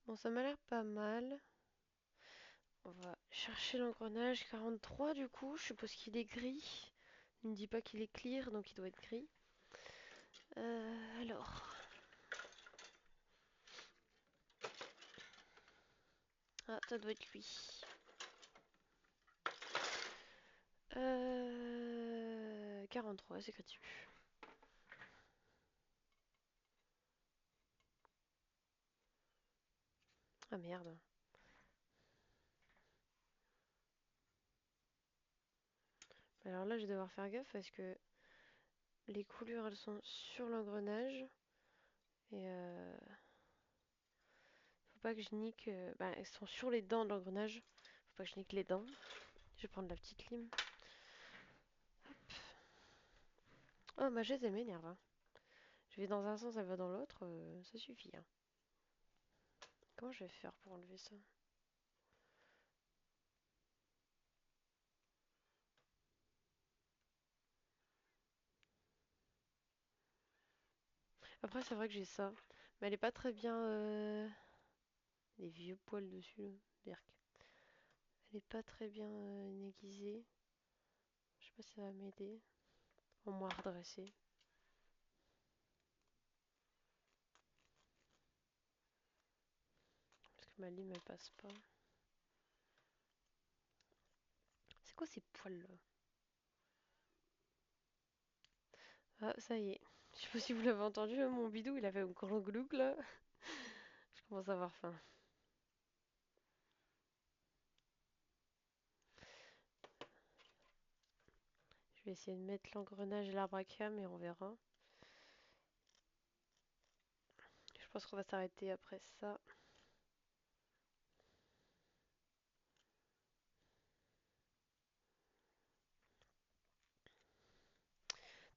Bon, ça m'a l'air pas mal. On va chercher l'engrenage 43 du coup. Je suppose qu'il est gris. Il me dit pas qu'il est clear, donc il doit être gris. Alors... Ah, ça doit être lui. 43, c'est écrit dessus. Ah merde. Alors là, je vais devoir faire gaffe parce que les coulures, elles sont sur l'engrenage. Et faut pas que je nique... Bah, elles sont sur les dents de l'engrenage. Faut pas que je nique les dents. Je vais prendre la petite lime. Oh, ma chaise, elle m'énerve, hein. Je vais dans un sens, elle va dans l'autre. Ça suffit, hein. Comment je vais faire pour enlever ça? Après, c'est vrai que j'ai ça. Mais elle est pas très bien... Des vieux poils dessus, là. Berk. Elle est pas très bien aiguisée. Je sais pas si ça va m'aider. Au moins redresser. Parce que ma lime, elle passe pas. C'est quoi ces poils-là? Ah, ça y est. Je sais pas si vous l'avez entendu, hein, mon bidou, il avait un grand glouk, là. Je commence à avoir faim. Je vais essayer de mettre l'engrenage et l'arbre à cam et on verra. Je pense qu'on va s'arrêter après ça.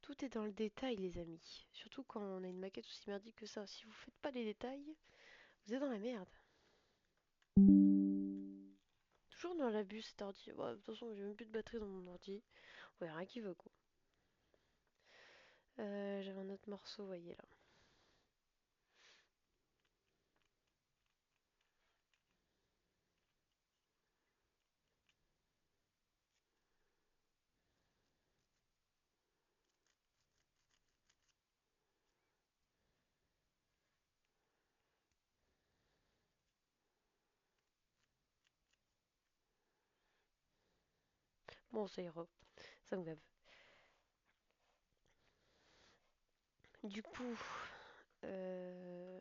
Tout est dans le détail, les amis. Surtout quand on a une maquette aussi merdique que ça. Si vous faites pas les détails, vous êtes dans la merde. Toujours dans l'abus cet ordi. Ouais, de toute façon, j'ai même plus de batterie dans mon ordi. Ouais, rien qui veut quoi. J'avais un autre morceau, vous voyez là. Bon, ça ira. Ça me gave. Du coup, euh,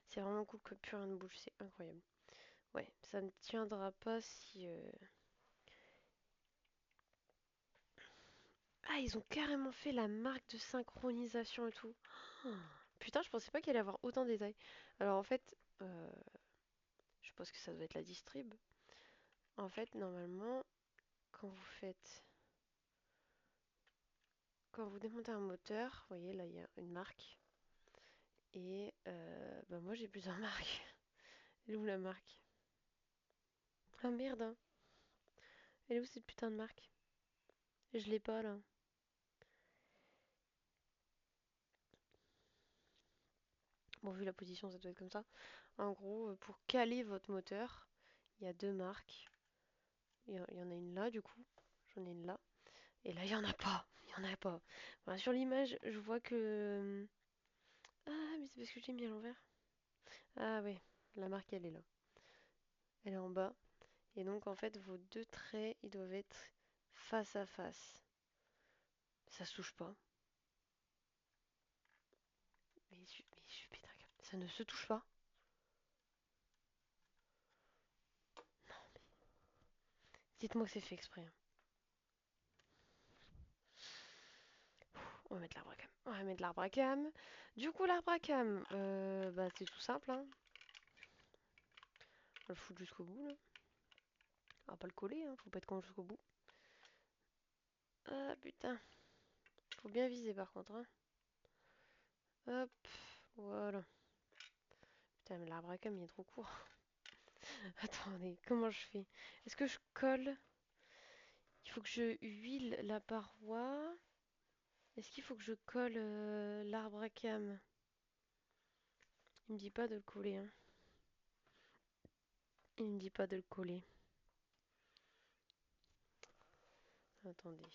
c'est vraiment cool que plus rien ne bouge. C'est incroyable. Ouais, ça ne tiendra pas si... Ah, ils ont carrément fait la marque de synchronisation et tout. Oh, putain, je pensais pas qu'il allait y avoir autant de détails. Alors en fait, je suppose que ça doit être la distrib. En fait, normalement, quand vous faites quand vous démontez un moteur, vous voyez là il y a une marque. Et bah moi j'ai plusieurs marques. Elle est où la marque? Ah merde, hein. Elle est où cette putain de marque? Je l'ai pas là. Bon, vu la position, ça doit être comme ça. En gros, pour caler votre moteur, il y a deux marques. Il y en a une là, du coup. J'en ai une là. Et là, il y en a pas. Il y en a pas. Voilà, sur l'image, je vois que... Ah, mais c'est parce que j'ai mis à l'envers. Ah ouais, la marque, elle est là. Elle est en bas. Et donc, en fait, vos deux traits, ils doivent être face à face. Ça se touche pas. Mais je pète un câble. Ça ne se touche pas. Dites-moi que c'est fait exprès, hein. On va mettre l'arbre à cam. On va mettre l'arbre à cam. Du coup, l'arbre à cam, bah, c'est tout simple, hein. On va le foutre jusqu'au bout, là. On va pas le coller, hein. Faut pas être con jusqu'au bout. Ah, putain. Faut bien viser, par contre, hein. Hop. Voilà. Putain, mais l'arbre à cam, il est trop court. Attendez, comment je fais? Est-ce que je colle? Il faut que je huile la paroi. Est-ce qu'il faut que je colle l'arbre à cam? Il me dit pas de le coller, hein. Il me dit pas de le coller. Attendez.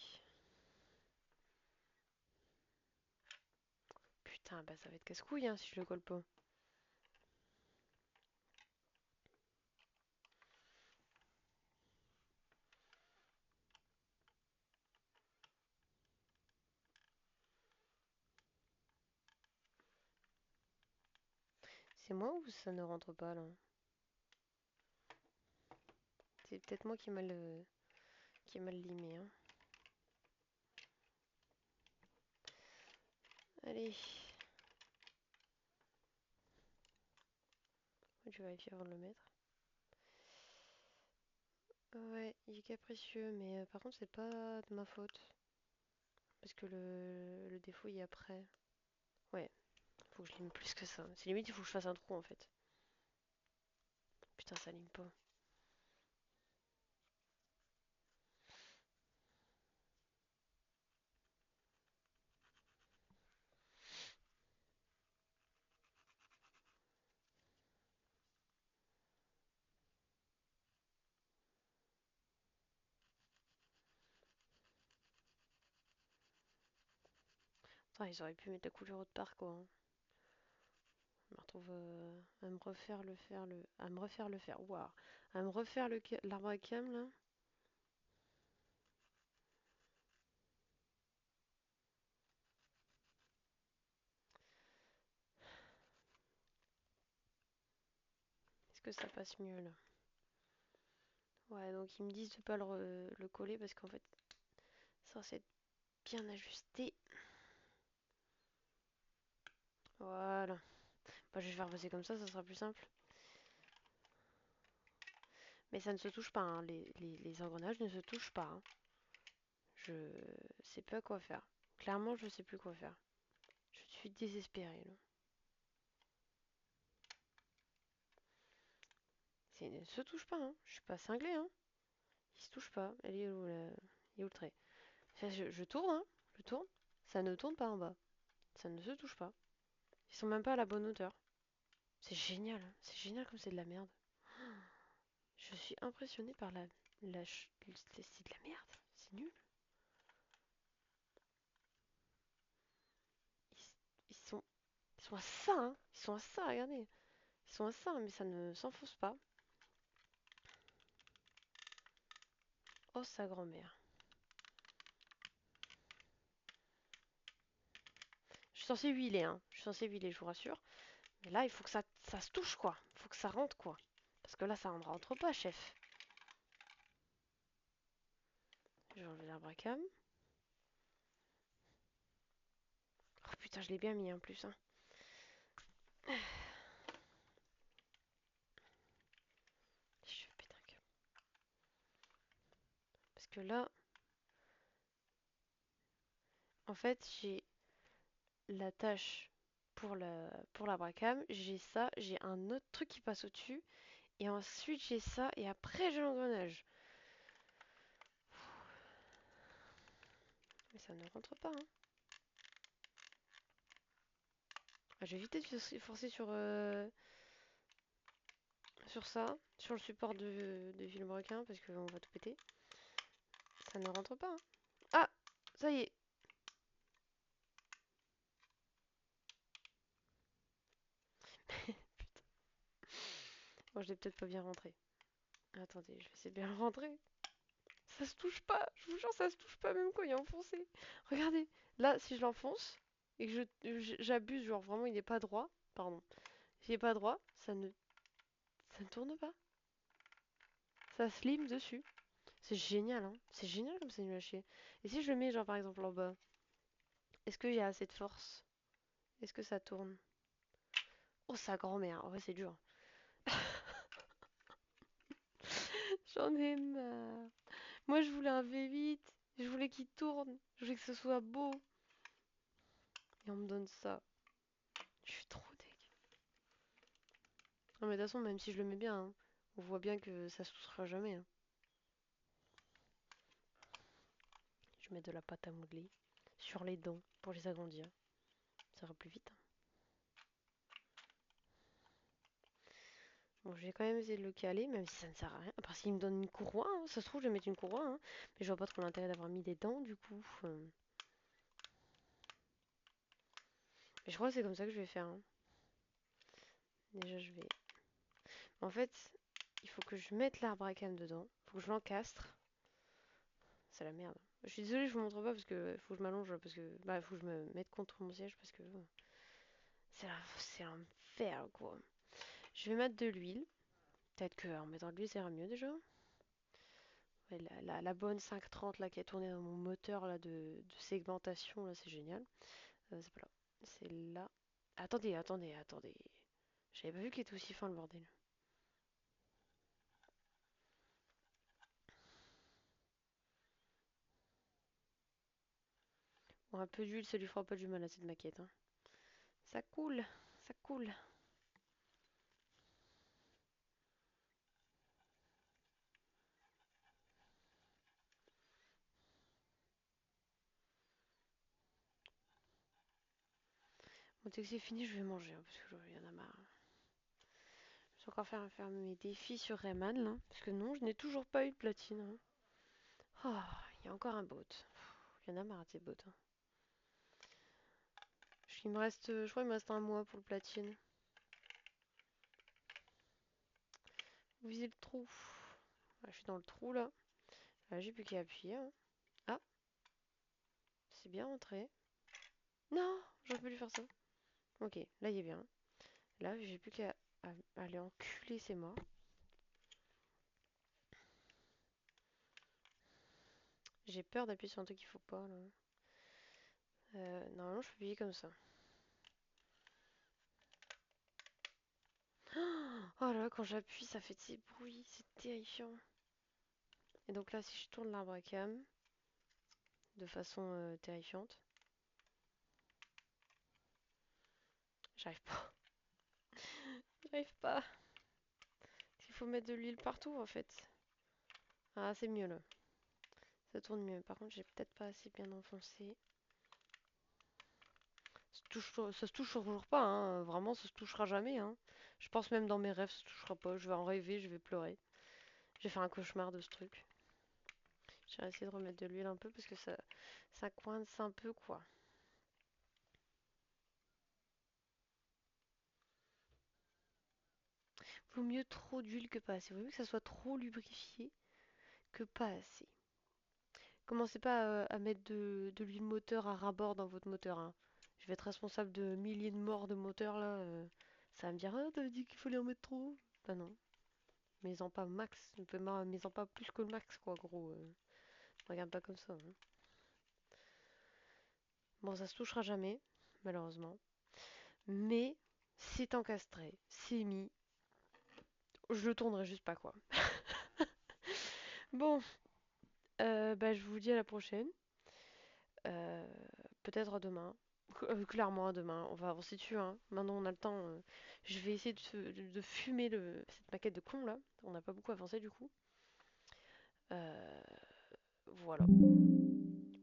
Putain, bah ça va être casse-couille, hein, si je le colle pas. C'est moi ou ça ne rentre pas, là? C'est peut-être moi qui ai mal limé, hein. Allez. Je vais vérifier avant de le mettre. Ouais, il est capricieux, mais par contre, c'est pas de ma faute. Parce que le défaut, il est après. Ouais, faut que je lime plus que ça. C'est limite, il faut que je fasse un trou, en fait. Putain, ça lime pas. Attends, ils auraient pu mettre la couleur autre part, quoi, hein. Je me retrouve à me refaire le faire, à me refaire le faire. Waouh. À me refaire l'arbre à cam, là. Est-ce que ça passe mieux, là? Ouais, donc ils me disent de pas le coller parce qu'en fait, ça c'est bien ajusté. Voilà. Bah, je vais faire passer comme ça sera plus simple. Mais ça ne se touche pas, hein. Les engrenages ne se touchent pas, hein. Je sais pas quoi faire. Clairement, je sais plus quoi faire. Je suis désespérée, là. Il ne se touche pas, hein. Je suis pas cinglée, hein. Il se touche pas. Elle est où, il est où le trait? Je tourne, hein. Je tourne. Ça ne tourne pas en bas. Ça ne se touche pas. Ils sont même pas à la bonne hauteur. C'est génial, hein. C'est génial comme c'est de la merde. Je suis impressionnée par c'est de la merde. C'est nul. Ils, ils sont, ils sont à ça, hein. Ils sont à ça, regardez. Ils sont à ça, mais ça ne s'enfonce pas. Oh, sa grand-mère. Je suis censée huiler, hein. Je suis censée huiler, je vous rassure. Mais là, il faut que ça se touche, quoi. Il faut que ça rentre, quoi. Parce que là, ça ne rentre pas, chef. Je vais enlever l'arbre à cam. Oh putain, je l'ai bien mis en plus, hein. Je pète un câble. Parce que là, En fait, j'ai la tâche pour la bracam, j'ai ça, j'ai un autre truc qui passe au-dessus, et ensuite j'ai ça, et après j'ai l'engrenage. Mais ça ne rentre pas, hein. Ah, je vais éviter de forcer sur ça, sur le support de vilebrequin, parce qu'on va tout péter. Ça ne rentre pas, hein. Ah! Ça y est! Bon, je l'ai peut-être pas bien rentré. Attendez, je vais essayer de bien le rentrer. Ça se touche pas! Je vous jure, ça se touche pas même quand il est enfoncé. Regardez, là, si je l'enfonce, et que j'abuse, genre vraiment il n'est pas droit, pardon, il est pas droit, ça ne tourne pas. Ça slim dessus. C'est génial, hein. C'est génial comme c'est nul à chier. Et si je le mets, genre par exemple en bas, est-ce qu'il y a assez de force? Est-ce que ça tourne? Oh, sa grand-mère, en vrai, c'est dur. J'en ai marre. Moi, je voulais un V8. Je voulais qu'il tourne. Je voulais que ce soit beau. Et on me donne ça. Je suis trop dégueu. Non, mais de toute façon, même si je le mets bien, hein, on voit bien que ça se touchera jamais, hein. Je mets de la pâte à modeler sur les dents pour les agrandir. Ça ira plus vite, hein. Bon, je vais quand même essayer de le caler, même si ça ne sert à rien. Parce qu'il me donne une courroie, hein. Ça se trouve, je vais mettre une courroie, hein. Mais je vois pas trop l'intérêt d'avoir mis des dents, du coup. Mais je crois que c'est comme ça que je vais faire, hein. Déjà, je vais. En fait, il faut que je mette l'arbre à cam dedans. Il faut que je l'encastre. C'est la merde. Je suis désolée, je vous montre pas parce que faut que je m'allonge parce que bah faut que je me mette contre mon siège parce que c'est l'enfer quoi. Je vais mettre de l'huile. Peut-être qu'en mettant de l'huile ça ira mieux déjà. Ouais, la bonne 530 là qui est tournée dans mon moteur là de segmentation là c'est génial. C'est pas là. C'est là. Attendez. J'avais pas vu qu'il était aussi fin le bordel. Bon, un peu d'huile ça lui fera pas du mal à cette maquette, hein. Ça coule, ça coule. Bon, dès que c'est fini, je vais manger, hein, parce que j'en ai marre. Je vais encore faire mes défis sur Rayman, là. Parce que non, je n'ai toujours pas eu de platine, hein. Oh, il y a encore un bot. Il y en a marre de ces bots, hein. Je crois qu'il me reste un mois pour le platine. Visez le trou. Ah, je suis dans le trou, là. Ah, j'ai plus qu'à appuyer, hein. Ah, c'est bien entré. Non, j'aurais pu lui faire ça. Ok, là, il est bien. Là, j'ai plus qu'à aller enculer, c'est mort. J'ai peur d'appuyer sur un truc qu'il faut pas, là. Normalement, je peux appuyer comme ça. Oh là, quand j'appuie, ça fait de ces bruits, c'est terrifiant. Et donc là, si je tourne l'arbre à cam de façon terrifiante, j'arrive pas. J'arrive pas. Il faut mettre de l'huile partout en fait. Ah, c'est mieux là. Ça tourne mieux. Par contre, j'ai peut-être pas assez bien enfoncé. Ça se touche toujours pas, hein. Vraiment, ça se touchera jamais, hein. Je pense même dans mes rêves, ça se touchera pas. Je vais en rêver, je vais pleurer. J'ai fait un cauchemar de ce truc. J'ai essayé de remettre de l'huile un peu parce que ça coince un peu quoi. Vaut mieux trop d'huile que pas assez. Vaut mieux que ça soit trop lubrifié que pas assez. Commencez pas à mettre de l'huile moteur à ras-bord dans votre moteur, hein. Je vais être responsable de milliers de morts de moteurs là. Ça va me dire, ah, t'avais dit qu'il fallait en mettre trop. Bah non, mets-en pas max. Mets-en pas plus que le max, quoi, gros. Regarde pas comme ça, hein. Bon, ça se touchera jamais, malheureusement. Mais c'est encastré, c'est mis. Je le tournerai juste pas, quoi. Bon, bah, je vous dis à la prochaine. Euh, peut-être demain. Clairement à demain, on va avancer dessus, hein. Maintenant on a le temps. Je vais essayer de fumer cette maquette de con là. On n'a pas beaucoup avancé du coup. Euh, voilà.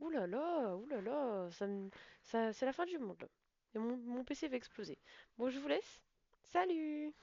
Ouh là là, c'est la fin du monde là. Et mon PC va exploser. Bon, je vous laisse. Salut!